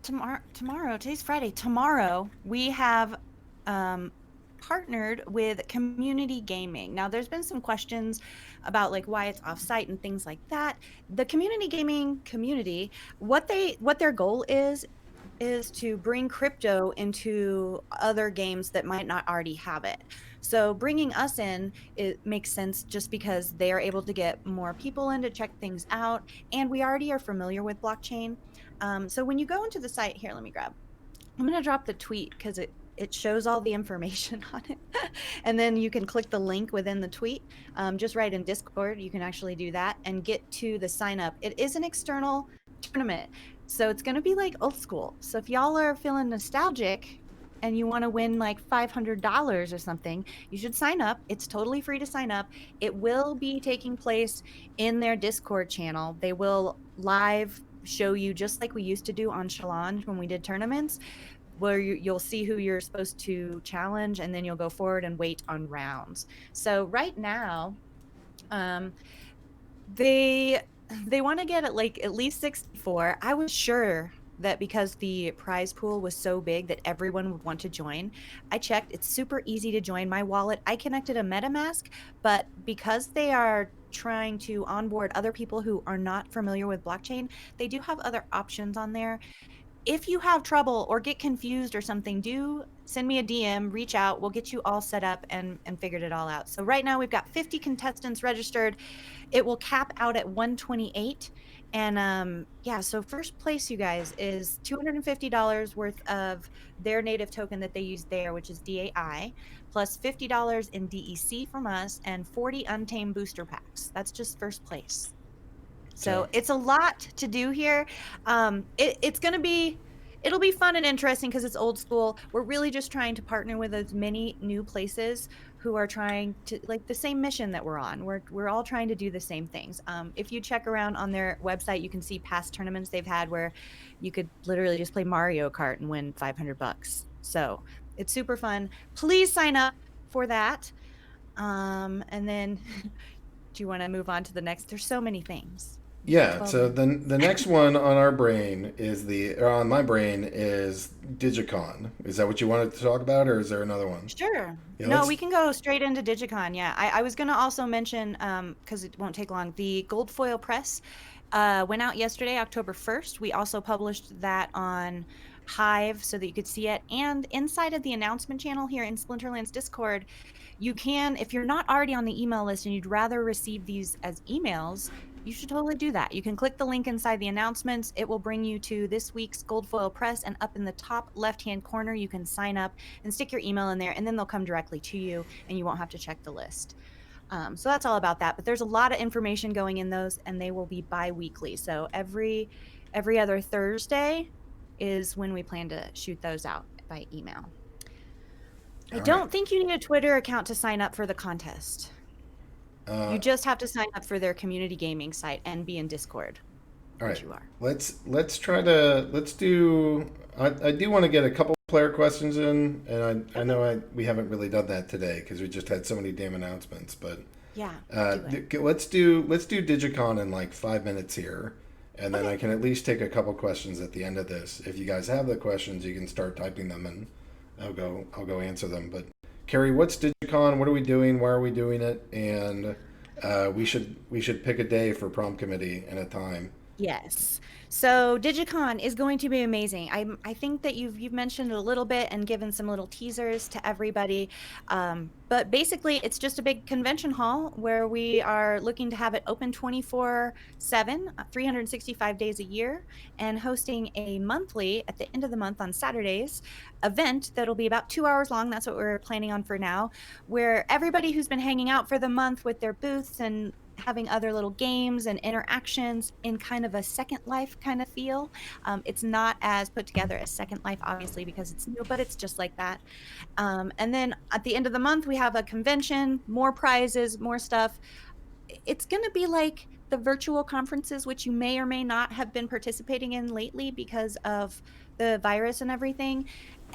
tomorrow, today's Friday. Tomorrow we have partnered with Community Gaming. Now there's been some questions about like why it's off-site and things like that. The Community Gaming community, what their goal is is to bring crypto into other games that might not already have it. So bringing us in, it makes sense just because they are able to get more people in to check things out, and we already are familiar with blockchain. So when you go into the site here, let me grab. I'm going to drop the tweet because it shows all the information on it. And then you can click the link within the tweet. Just right in Discord, you can actually do that and get to the sign up. It is an external tournament, so it's going to be like old school. So if y'all are feeling nostalgic and you want to win like $500 or something, you should sign up. It's totally free to sign up. It will be taking place in their Discord channel. They will live show you, just like we used to do on Challenge when we did tournaments, where you'll see who you're supposed to challenge, and then you'll go forward and wait on rounds. So right now, they want to get at least 64. I was sure that because the prize pool was so big that everyone would want to join. I checked, it's super easy to join. My wallet, I connected a MetaMask, but because they are trying to onboard other people who are not familiar with blockchain, they do have other options on there. If you have trouble or get confused or something, do send me a DM, reach out. We'll get you all set up and figured it all out. So right now we've got 50 contestants registered. It will cap out at 128. And yeah, so first place, you guys, is $250 worth of their native token that they use there, which is DAI, plus $50 in DEC from us and 40 untamed booster packs. That's just first place. So Okay. it's a lot to do here. It's going to be, it'll be fun and interesting because it's old school. We're really just trying to partner with as many new places who are trying to, like, the same mission that we're on. We're all trying to do the same things. If you check around on their website, you can see past tournaments they've had where you could literally just play Mario Kart and win $500. So it's super fun. Please sign up for that. And then do you want to move on to the next? There's so many things. Yeah, 12 so minutes. the next one on our brain is or on my brain is Digicon. Is that what you wanted to talk about, or is there another one? Sure. Yeah, No, let's. we can go straight into Digicon. Yeah, I was going to also mention, because it won't take long, the Gold Foil Press went out yesterday, October 1st. We also published that on Hive so that you could see it. And inside of the announcement channel here in Splinterlands Discord, you can, if you're not already on the email list and you'd rather receive these as emails, you should totally do that. You can click the link inside the announcements. It will bring you to this week's Gold Foil Press, and up in the top left-hand corner, you can sign up and stick your email in there, and then they'll come directly to you, and you won't have to check the list. So that's all about that. But there's a lot of information going in those, and they will be bi-weekly. So every other Thursday is when we plan to shoot those out by email. I All don't right. think you need a Twitter account to sign up for the contest. You just have to sign up for their community gaming site and be in Discord, All which right. you are. Let's try to let's do. I do want to get a couple player questions in, and I know we haven't really done that today because we just had so many damn announcements. But Yeah, do it. let's do Digicon in like 5 minutes here, and then Okay. I can at least take a couple questions at the end of this. If you guys have the questions, you can start typing them, and I'll go answer them. But Carrie, what's Digicon? What are we doing? Why are we doing it? And we should pick a day for prom committee and a time. Yes. So Digicon is going to be amazing. I think that you've mentioned it a little bit and given some little teasers to everybody. But basically, it's just a big convention hall where we are looking to have it open 24/7, 365 days a year, and hosting a monthly, at the end of the month on Saturdays, event that'll be about 2 hours long. That's what we're planning on for now, where everybody who's been hanging out for the month with their booths and having other little games and interactions in kind of a Second Life kind of feel. It's not as put together as Second Life, obviously, because it's new, but it's just like that. And then at the end of the month, we have a convention, more prizes, more stuff. It's going to be like the virtual conferences, which you may or may not have been participating in lately because of the virus and everything.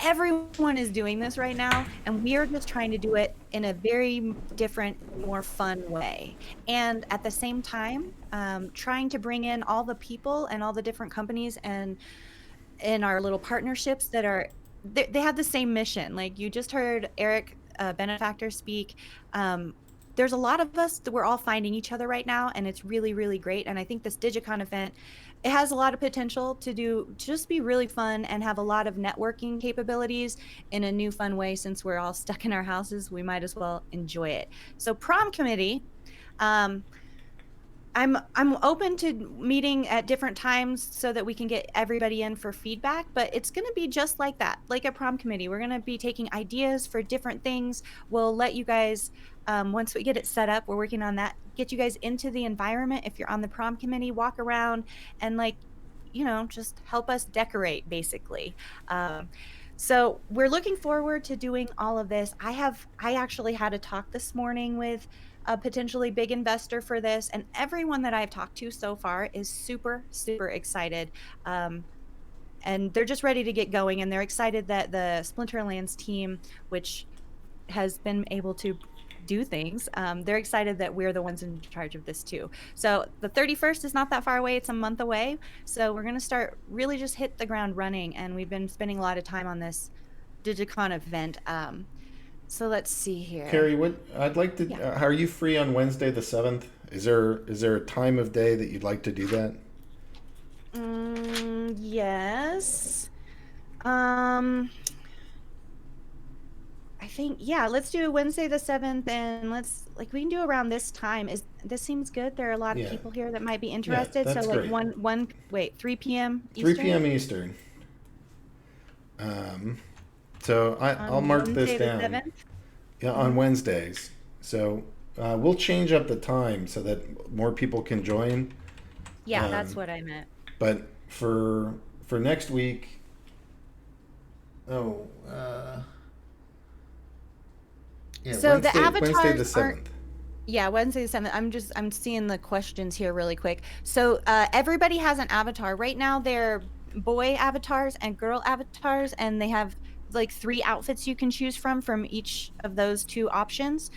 Everyone is doing this right now, and we are just trying to do it in a very different, more fun way. And at the same time, trying to bring in all the people and all the different companies and in our little partnerships that are, they have the same mission. Like you just heard Eric Benefactor speak. there's a lot of us that we're all finding each other right now, and it's really, really great. And I think this DigiCon event, it has a lot of potential to just be really fun and have a lot of networking capabilities in a new fun way. Since we're all stuck in our houses, we might as well enjoy it. So prom committee, um, I'm open to meeting at different times so that we can get everybody in for feedback, but it's going to be just like that, like a prom committee. We're going to be taking ideas for different things. We'll let you guys, once we get it set up, we're working on that, get you guys into the environment. If you're on the prom committee, walk around and just help us decorate basically. So we're looking forward to doing all of this. I actually had a talk this morning with a potentially big investor for this, and everyone that I've talked to so far is super, super excited. And they're just ready to get going, and they're excited that the Splinterlands team, which has been able to do things, they're excited that we're the ones in charge of this too. So the 31st is not that far away. It's a month away. So we're going to start really just hit the ground running, and we've been spending a lot of time on this DigiCon event. So let's see here. Carrie, what I'd like to, Yeah. are you free on Wednesday the 7th? Is there a time of day that you'd like to do that? Yes. I think, yeah, let's do Wednesday the 7th, and we can do around this time. This seems good? There are a lot of Yeah. people here that might be interested. that's So great. 3 p.m. Eastern? 3 p.m. Eastern. So I'll mark this Wednesday the down. 7th? Yeah, on Wednesdays. So we'll change up the time so that more people can join. Yeah, that's Um, what I meant. But for next week, oh, yeah, So the Wednesday the avatars aren't. 7th. Yeah, Wednesday the 7th. I'm seeing the questions here really quick. So everybody has an avatar. Right now they're boy avatars and girl avatars, and they have like 3 outfits you can choose from each of those 2 options.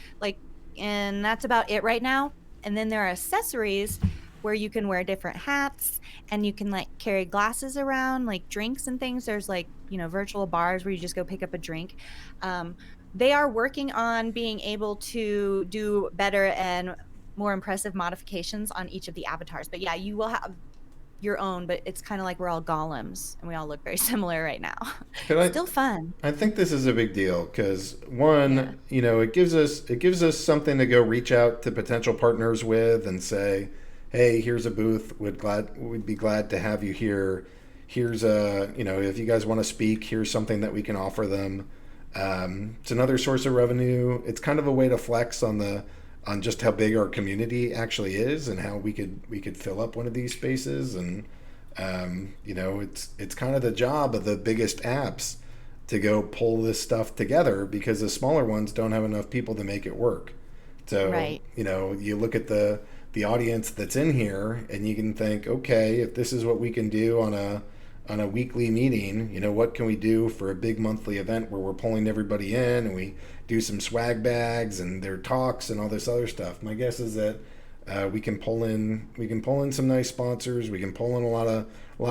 And that's about it right now. And then there are accessories where you can wear different hats, and you can carry glasses around, like drinks and things. There's virtual bars where you just go pick up a drink. They are working on being able to do better and more impressive modifications on each of the avatars. But yeah, you will have your own, but it's kind of like we're all golems and we all look very similar right now. Still fun. I think this is a big deal because one, it gives us something to go reach out to potential partners with and say, hey, here's a booth. We'd be glad to have you here. Here's if you guys want to speak, here's something that we can offer them. It's another source of revenue. It's kind of a way to flex on just how big our community actually is and how we could fill up one of these spaces. And it's kind of the job of the biggest apps to go pull this stuff together because the smaller ones don't have enough people to make it work. So Right. You look at the audience that's in here and you can think, okay, if this is what we can do on a weekly meeting, what can we do for a big monthly event where we're pulling everybody in and we do some swag bags and their talks and all this other stuff. My guess is that we can pull in some nice sponsors. We can pull in a lot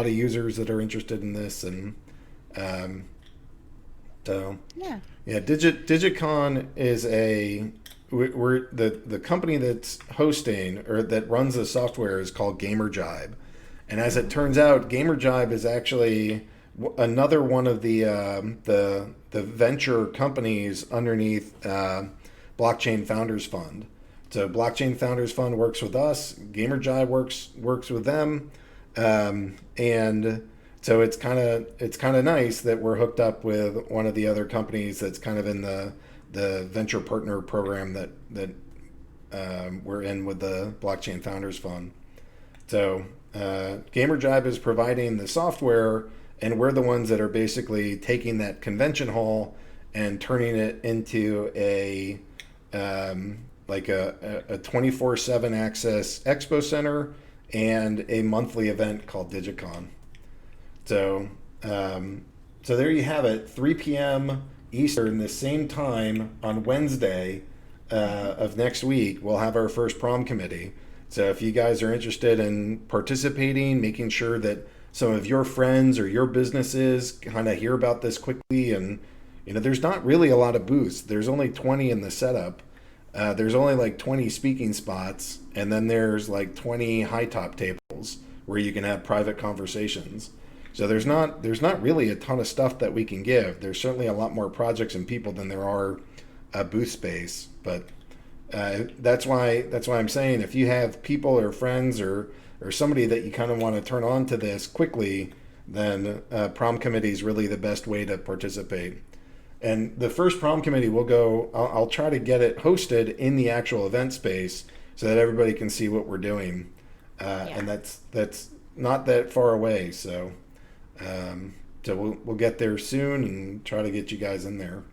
of users that are interested in this, and so Yeah. DigiCon is we're the company that's hosting or that runs the software is called GamerJibe. And as it turns out, GamerJibe is actually another one of the venture companies underneath Blockchain Founders Fund. So Blockchain Founders Fund works with us. GamerJibe works with them, and so it's kind of nice that we're hooked up with one of the other companies that's kind of in the venture partner program that we're in with the Blockchain Founders Fund. So GamerJibe is providing the software, and we're the ones that are basically taking that convention hall and turning it into a 24/7 access expo center and a monthly event called DigiCon. So there you have it, 3 p.m. Eastern, the same time on Wednesday of next week. We'll have our first prom committee. So if you guys are interested in participating, making sure that some of your friends or your businesses kind of hear about this quickly, and there's not really a lot of booths. There's only 20 in the setup. there's only like 20 speaking spots, and then there's like 20 high top tables where you can have private conversations. So there's not really a ton of stuff that we can give. There's certainly a lot more projects and people than there are booth space, but that's why I'm saying if you have people or friends or somebody that you kind of want to turn on to this quickly, then prom committee is really the best way to participate. And the first prom committee will go. I'll try to get it hosted in the actual event space so that everybody can see what we're doing, and that's not that far away. So we'll get there soon and try to get you guys in there.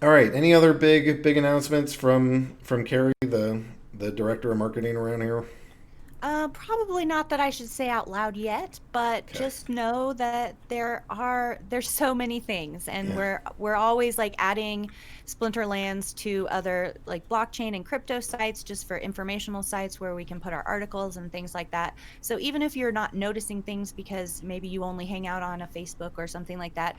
All right. Any other big announcements from Carrie, the director of marketing around here? Probably not that I should say out loud yet, but Okay. just know that there's so many things, and Yeah. we're always like adding Splinterlands to other like blockchain and crypto sites just for informational sites where we can put our articles and things like that. So even if you're not noticing things because maybe you only hang out on a Facebook or something like that,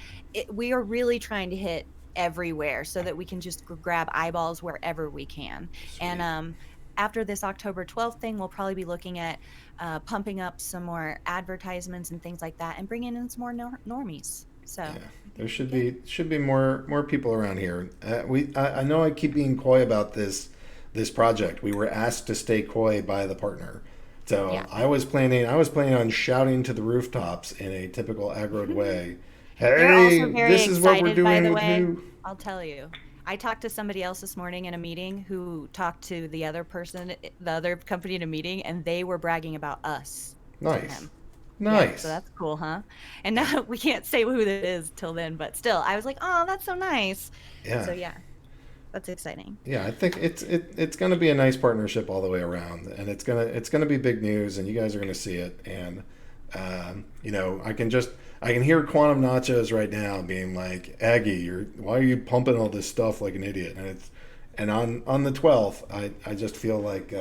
we are really trying to hit everywhere so that we can just grab eyeballs wherever we can. And after this October 12th thing, we'll probably be looking at pumping up some more advertisements and things like that, and bringing in some more normies. So Yeah, there should be more people around here. I know I keep being coy about this project. We were asked to stay coy by the partner, so Yeah. I was planning on shouting to the rooftops in a typical aggroed way. They're Hey, also very this is what we're excited, by doing the with way. you. I'll tell you. I talked to somebody else this morning in a meeting who talked to the other company in a meeting, and they were bragging about us to Nice, him. Yeah, nice. so that's cool, huh? And now we can't say who that is till then, but still, I was like, oh, that's so nice. Yeah. So yeah, that's exciting. Yeah, I think it's going to be a nice partnership all the way around, and it's gonna be big news, and you guys are going to see it. And I can hear Quantum Nachos right now being like, Aggie, why are you pumping all this stuff like an idiot? And on the 12th, I just feel like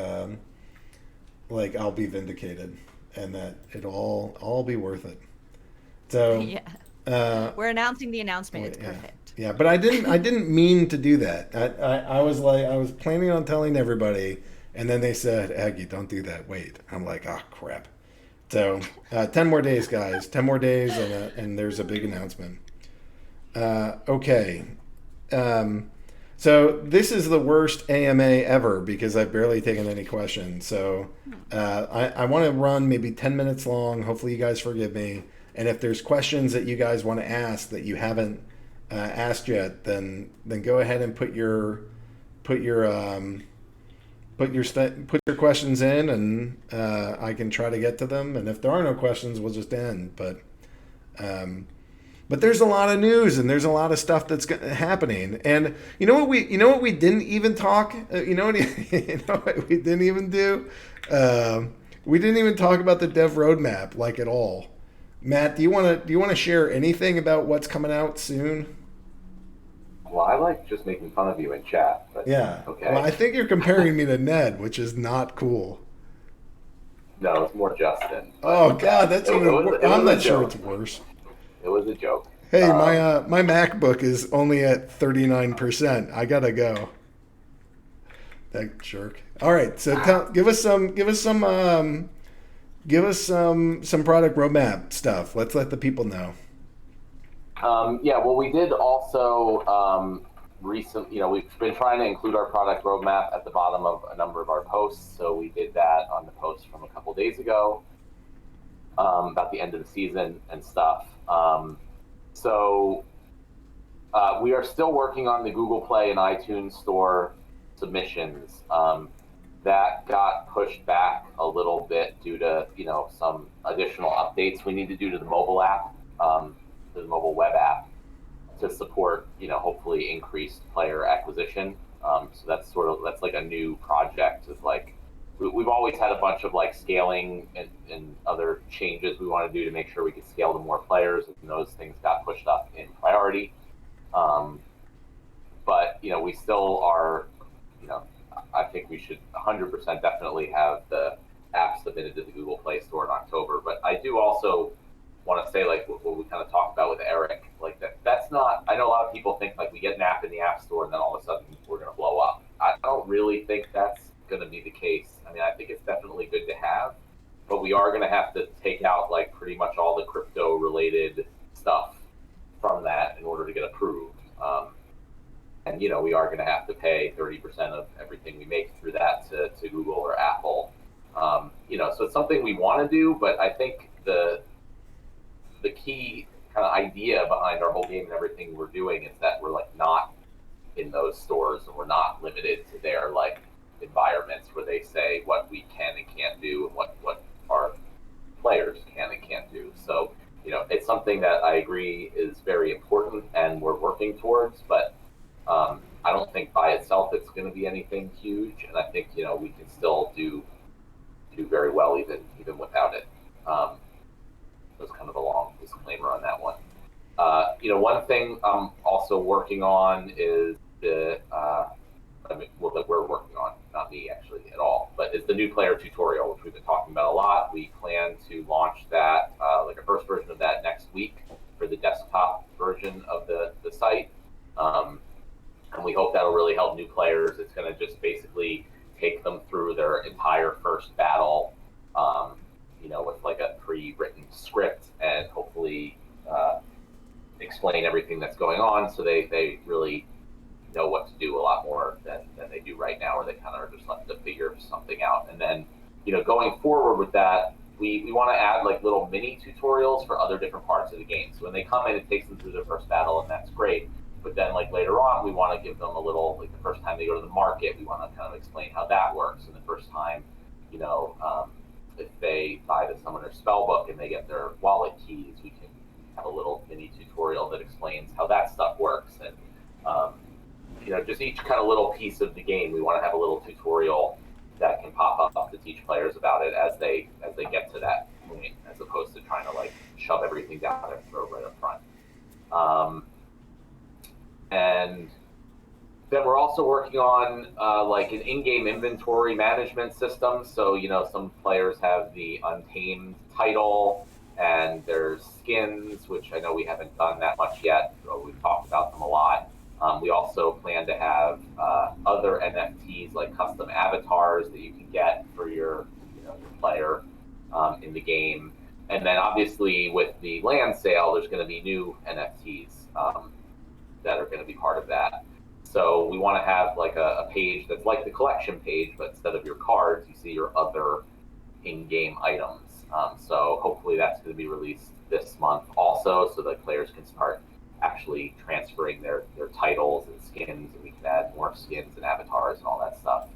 I'll be vindicated, and that it'll all be worth it. So Yeah. We're announcing the announcement. It's yeah. perfect. Yeah, but I didn't mean to do that. I was planning on telling everybody, and then they said, Aggie, don't do that. Wait. I'm like, oh crap. So 10 more days, guys. 10 more days, and there's a big announcement. Okay. So this is the worst AMA ever because I've barely taken any questions. So I want to run maybe 10 minutes long. Hopefully you guys forgive me. And if there's questions that you guys want to ask that you haven't asked yet, then go ahead and put your questions in, and I can try to get to them. And if there are no questions, we'll just end. But there's a lot of news, and there's a lot of stuff that's happening. And you know what we didn't even talk. You know what we didn't even do. We didn't even talk about the dev roadmap like at all. Matt, do you want to share anything about what's coming out soon? Well, I like just making fun of you in chat. But Yeah. okay. Well, I think you're comparing me to Ned, which is not cool. No, it's more Justin. Oh God, that's even. I'm not sure joke. it's worse. It was a joke. Hey, my MacBook is only at 39%. I gotta go. That jerk. All right, so give us some product roadmap stuff. Let's let the people know. Yeah, well, we did also recently, we've been trying to include our product roadmap at the bottom of a number of our posts. So we did that on the post from a couple days ago about the end of the season and stuff. We are still working on the Google Play and iTunes Store submissions. That got pushed back a little bit due to, some additional updates we need to do to the mobile app. The mobile web app to support, hopefully increased player acquisition. So that's like a new project. Of like, we've always had a bunch of like scaling and other changes we want to do to make sure we can scale to more players, and those things got pushed up in priority. But we still are, I think we should 100% definitely have the app submitted to the Google Play Store in October. But I do also want to say, like what we kind of talked about with Eric, like that's that's not. I know a lot of people think like we get an app in the App Store and then all of a sudden we're going to blow up. I don't really think that's going to be the case. I mean, I think it's definitely good to have, but we are going to have to take out like pretty much all the crypto related stuff from that in order to get approved. And you know, we are going to have to pay 30% of everything we make through that to Google or Apple. You know, so it's something we want to do, but I think the key kind of idea behind our whole game and everything we're doing is that we're like not in those stores and we're not limited to their like environments where they say what we can and can't do and what our players can and can't do. So, you know, it's something that I agree is very important and we're working towards, but I don't think by itself it's going to be anything huge, and I think, you know, we can still do very well even without it. That's kind of a long disclaimer on that one. You know, one thing I'm also working on is that we're working on, not me actually at all, but is the new player tutorial, which we've been talking about a lot. We plan to launch that, like a first version of that next week for the desktop version of the site. And we hope that'll really help new players. It's going to just basically take them through their entire first battle, you know, with like a pre-written script and hopefully explain everything that's going on so they really know what to do a lot more than they do right now, where they kind of are just left to figure something out. And then, you know, going forward with that, we want to add like little mini tutorials for other different parts of the game. So when they come in, it takes them through their first battle, and that's great. But then, like later on, we want to give them a little, like the first time they go to the market, we want to kind of explain how that works. And the first time, you know, if they buy the Summoner Spellbook and they get their wallet keys, we can have a little mini tutorial that explains how that stuff works. And, you know, just each kind of little piece of the game, we want to have a little tutorial that can pop up to teach players about it as they get to that point, as opposed to trying to like shove everything down their throat right up front. And then we're also working on like an in-game inventory management system. So, you know, some players have the Untamed title, and there's skins, which I know we haven't done that much yet. So we've talked about them a lot. We also plan to have other NFTs, like custom avatars that you can get for your player in the game. And then obviously with the land sale, there's going to be new NFTs that are going to be part of that. So we want to have like a page that's like the collection page, but instead of your cards, you see your other in-game items. So hopefully that's going to be released this month also, so that players can start actually transferring their titles and skins, and we can add more skins and avatars and all that stuff.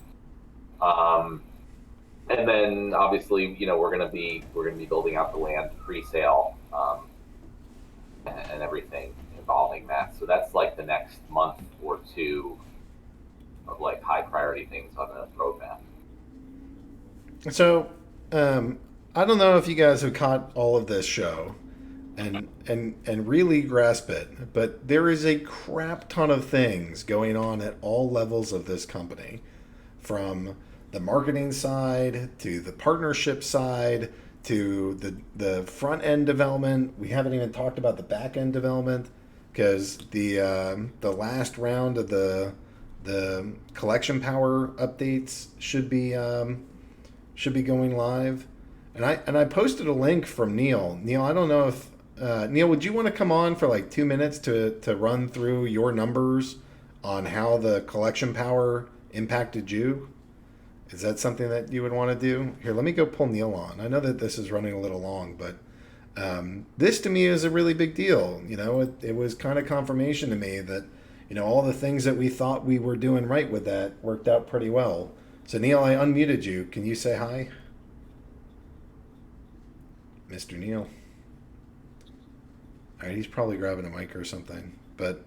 And then obviously, you know, we're going to be building out the land pre-sale and everything involving that. So that's like the next month or two of like high priority things on the roadmap. So I don't know if you guys have caught all of this show and really grasp it, but there is a crap ton of things going on at all levels of this company, from the marketing side to the partnership side to the front end development. We haven't even talked about the back end development, because the last round of the collection power updates should be going live. And I posted a link from Neil. Neil, I don't know if Neil, would you want to come on for like 2 minutes to run through your numbers on how the collection power impacted you? Is that something that you would want to do? Here, let me go pull Neil on. I know that this is running a little long, but this to me is a really big deal. You know, it was kind of confirmation to me that, you know, all the things that we thought we were doing right with that worked out pretty well. So Neil, I unmuted you. Can you say hi? Mr. Neil. All right, he's probably grabbing a mic or something. But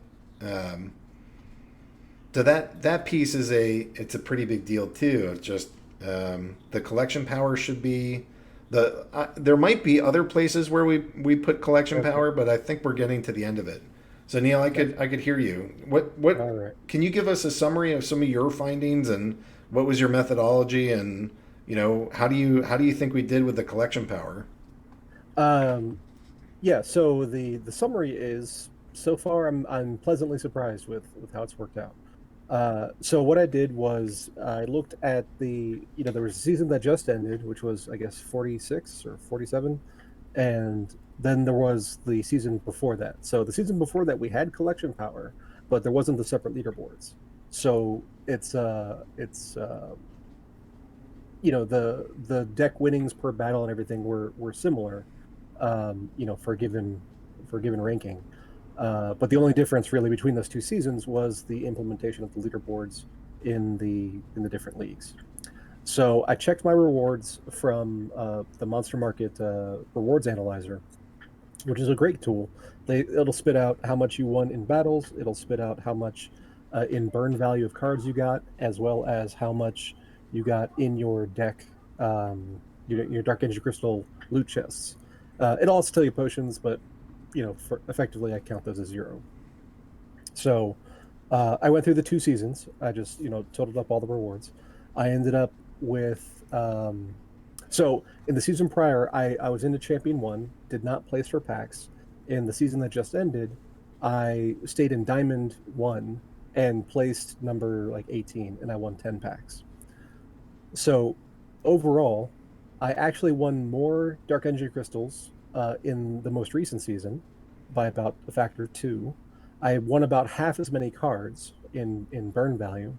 so that piece is it's a pretty big deal too. It's just the collection power should be there might be other places where we put collection power, but I think we're getting to the end of it. So Neil, I could hear you. What All right. Can you give us a summary of some of your findings, and what was your methodology, and you know, how do you think we did with the collection power? Yeah, so the summary is so far I'm pleasantly surprised with how it's worked out. So what I did was I looked at there was a season that just ended, which was I guess 46 or 47, and then there was the season before that. So the season before that we had collection power, but there wasn't the separate leaderboards. So it's the deck winnings per battle and everything were similar, for a given ranking. But the only difference really between those two seasons was the implementation of the leaderboards in the different leagues. So I checked my rewards from the Monster Market rewards analyzer, which is a great tool. It'll spit out how much you won in battles. It'll spit out how much in burn value of cards you got, as well as how much you got in your deck, your Dark Energy Crystal loot chests. It'll also tell you potions, but effectively I count those as 0. So I went through the 2 seasons. I just totaled up all the rewards. I ended up with so in the season prior, I was into Champion 1, did not place for packs. In the season that just ended, I stayed in Diamond 1 and placed number like 18, and I won 10 packs. So overall, I actually won more Dark Energy Crystals in the most recent season by about a factor of 2. I won about half as many cards in burn value,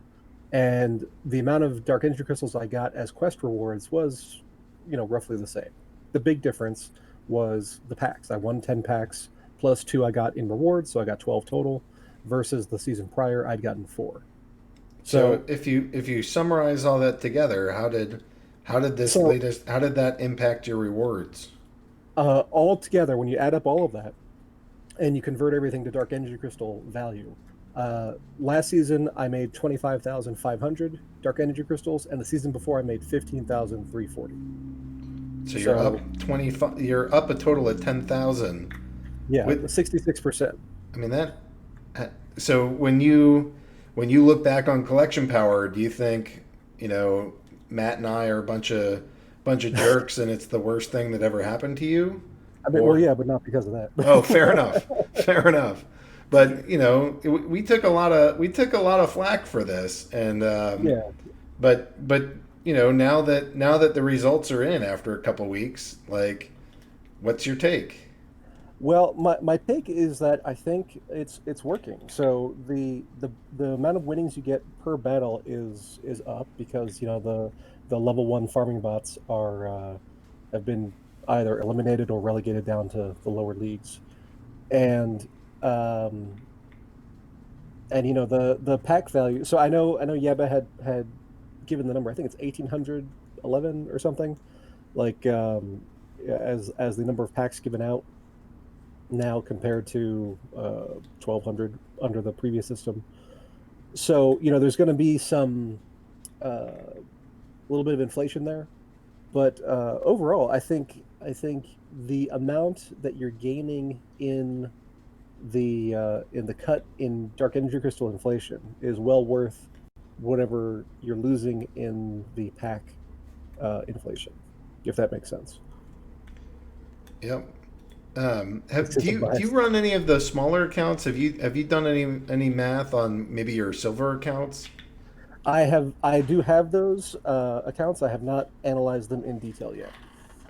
and the amount of Dark Energy Crystals I got as quest rewards was, roughly the same. The big difference was the packs. I won 10 packs plus 2 I got in rewards, so I got 12 total, versus the season prior I'd gotten 4. So if you summarize all that together, how did that impact your rewards? All together, when you add up all of that and you convert everything to Dark Energy Crystal value, last season I made 25,500 Dark Energy Crystals, and the season before I made 15,340. So you're up 25. You're up a total of 10,000. Yeah, 66%. I mean that. So when you look back on collection power, do you think Matt and I are a bunch of jerks and it's the worst thing that ever happened to you? I mean, well, yeah, but not because of that. Oh, fair enough. Fair enough. But we took a lot of flack for this, and yeah. But now that the results are in after a couple weeks, like, what's your take? Well, my take is that I think it's working. So the amount of winnings you get per battle is up because the level 1 farming bots have been either eliminated or relegated down to the lower leagues, and the pack value. So I know Yaba had given the number. I think it's 1,811 or something, like as the number of packs given out now compared to 1,200 under the previous system. So there's going to be some little bit of inflation there, but overall, I think the amount that you're gaining in the cut in Dark Energy Crystal inflation is well worth whatever you're losing in the pack inflation, if that makes sense. Yep. Do you run any of the smaller accounts? Have you done any math on maybe your silver accounts? I do have those accounts. I have not analyzed them in detail yet.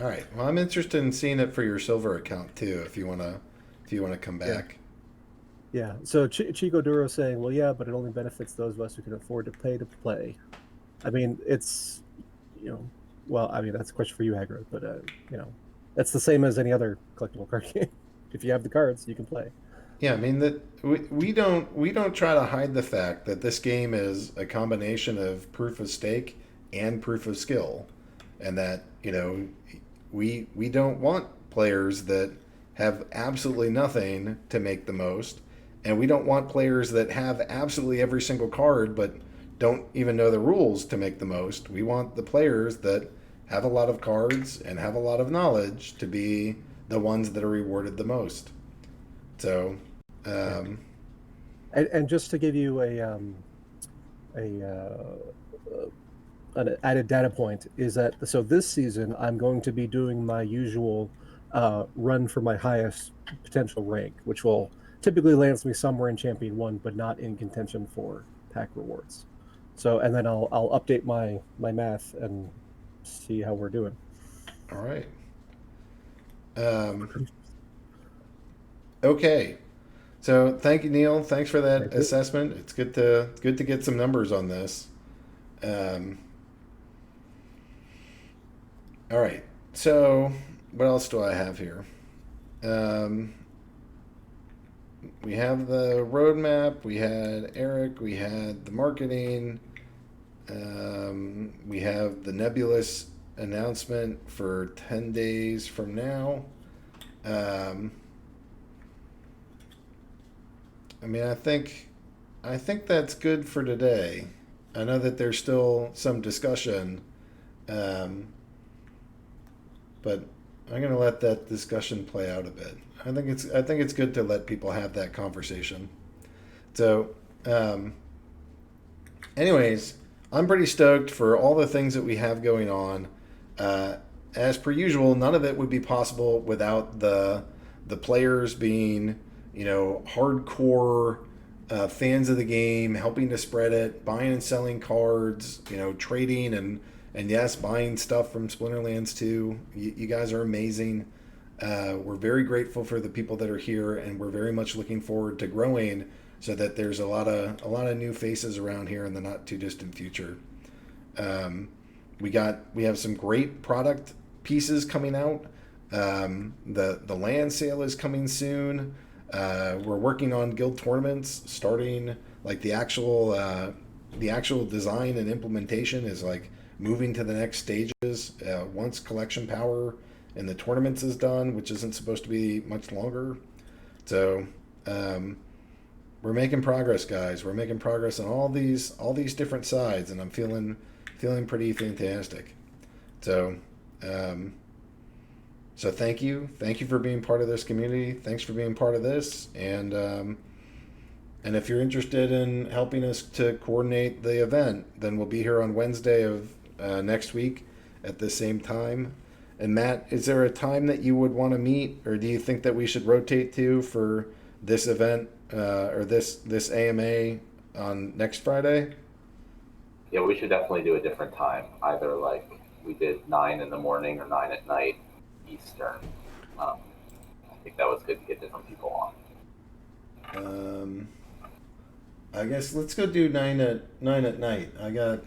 All right. Well, I'm interested in seeing it for your silver account too. If you wanna come back. Yeah. So Chico Duro saying, well, yeah, but it only benefits those of us who can afford to pay to play. I mean, it's well, I mean that's a question for you, Aggro, but that's the same as any other collectible card game. If you have the cards, you can play. Yeah, I mean that we don't try to hide the fact that this game is a combination of proof of stake and proof of skill, and that we don't want players that have absolutely nothing to make the most, and we don't want players that have absolutely every single card but don't even know the rules to make the most. We want the players that have a lot of cards and have a lot of knowledge to be the ones that are rewarded the most. So, and just to give you an added data point is that this season I'm going to be doing my usual run for my highest potential rank, which will typically lands me somewhere in Champion 1, but not in contention for pack rewards. So, and then I'll update my math and see how we're doing. All right. Okay. So thank you, Neil. Thanks for that Thank you. assessment. It's good to get some numbers on this. All right. So what else do I have here? We have the roadmap. We had Eric. We had the marketing. We have the nebulous announcement for 10 days from now. I mean, I think that's good for today. I know that there's still some discussion, but I'm going to let that discussion play out a bit. I think it's good to let people have that conversation. So, anyways, I'm pretty stoked for all the things that we have going on. As per usual, none of it would be possible without the players being, hardcore fans of the game, helping to spread it, buying and selling cards, trading and yes, buying stuff from Splinterlands 2. You guys are amazing. We're very grateful for the people that are here, and we're very much looking forward to growing so that there's a lot of new faces around here in the not too distant future. We have some great product pieces coming out. The land sale is coming soon. We're working on guild tournaments, starting like the actual design and implementation is like moving to the next stages once collection power and the tournaments is done, which isn't supposed to be much longer. So we're making progress, guys. We're making progress on all these different sides, and I'm feeling pretty fantastic. So so thank you for being part of this community. Thanks for being part of this, and if you're interested in helping us to coordinate the event, then we'll be here on Wednesday of next week at the same time. And Matt, is there a time that you would want to meet, or do you think that we should rotate to for this event or this AMA on next Friday? Yeah, we should definitely do a different time. Either like we did 9 in the morning or 9 at night Eastern. I think that was good to get different people on. I guess let's go do 9 at night. I got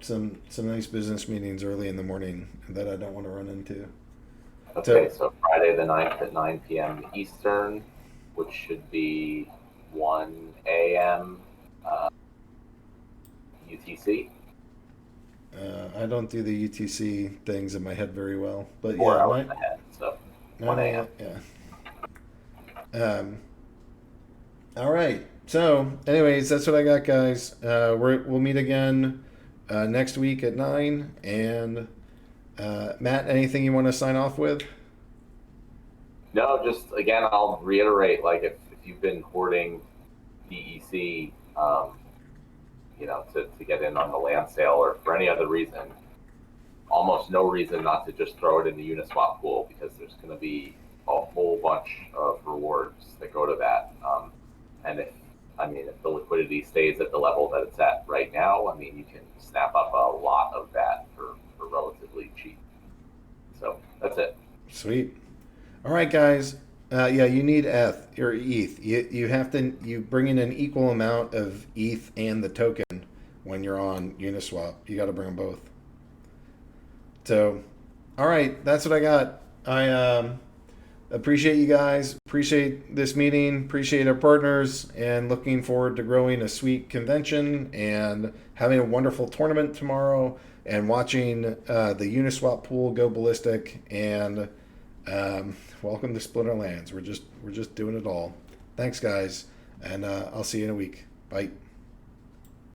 some nice business meetings early in the morning that I don't want to run into. Okay, so Friday the 9th at 9 p.m. Eastern, which should be 1 a.m. UTC. I don't do the UTC things in my head very well, but 4 hours ahead, so 1 a.m. Yeah. All right. So, anyways, that's what I got, guys. We'll meet again next week at 9. And Matt, anything you want to sign off with? No, just again, I'll reiterate, like if you've been hoarding DEC, to get in on the land sale or for any other reason, almost no reason not to just throw it in the Uniswap pool, because there's going to be a whole bunch of rewards that go to that. And if the liquidity stays at the level that it's at right now, you can snap up a lot of that for relatively cheap. So that's it. Sweet. All right, guys. You need ETH or ETH. You bring in an equal amount of ETH and the token when you're on Uniswap. You got to bring them both. So, all right, that's what I got. I appreciate you guys. Appreciate this meeting. Appreciate our partners, and looking forward to growing a sweet convention and having a wonderful tournament tomorrow, and watching the Uniswap pool go ballistic. And welcome to Splinterlands. We're just doing it all. Thanks, guys, and I'll see you in a week. Bye.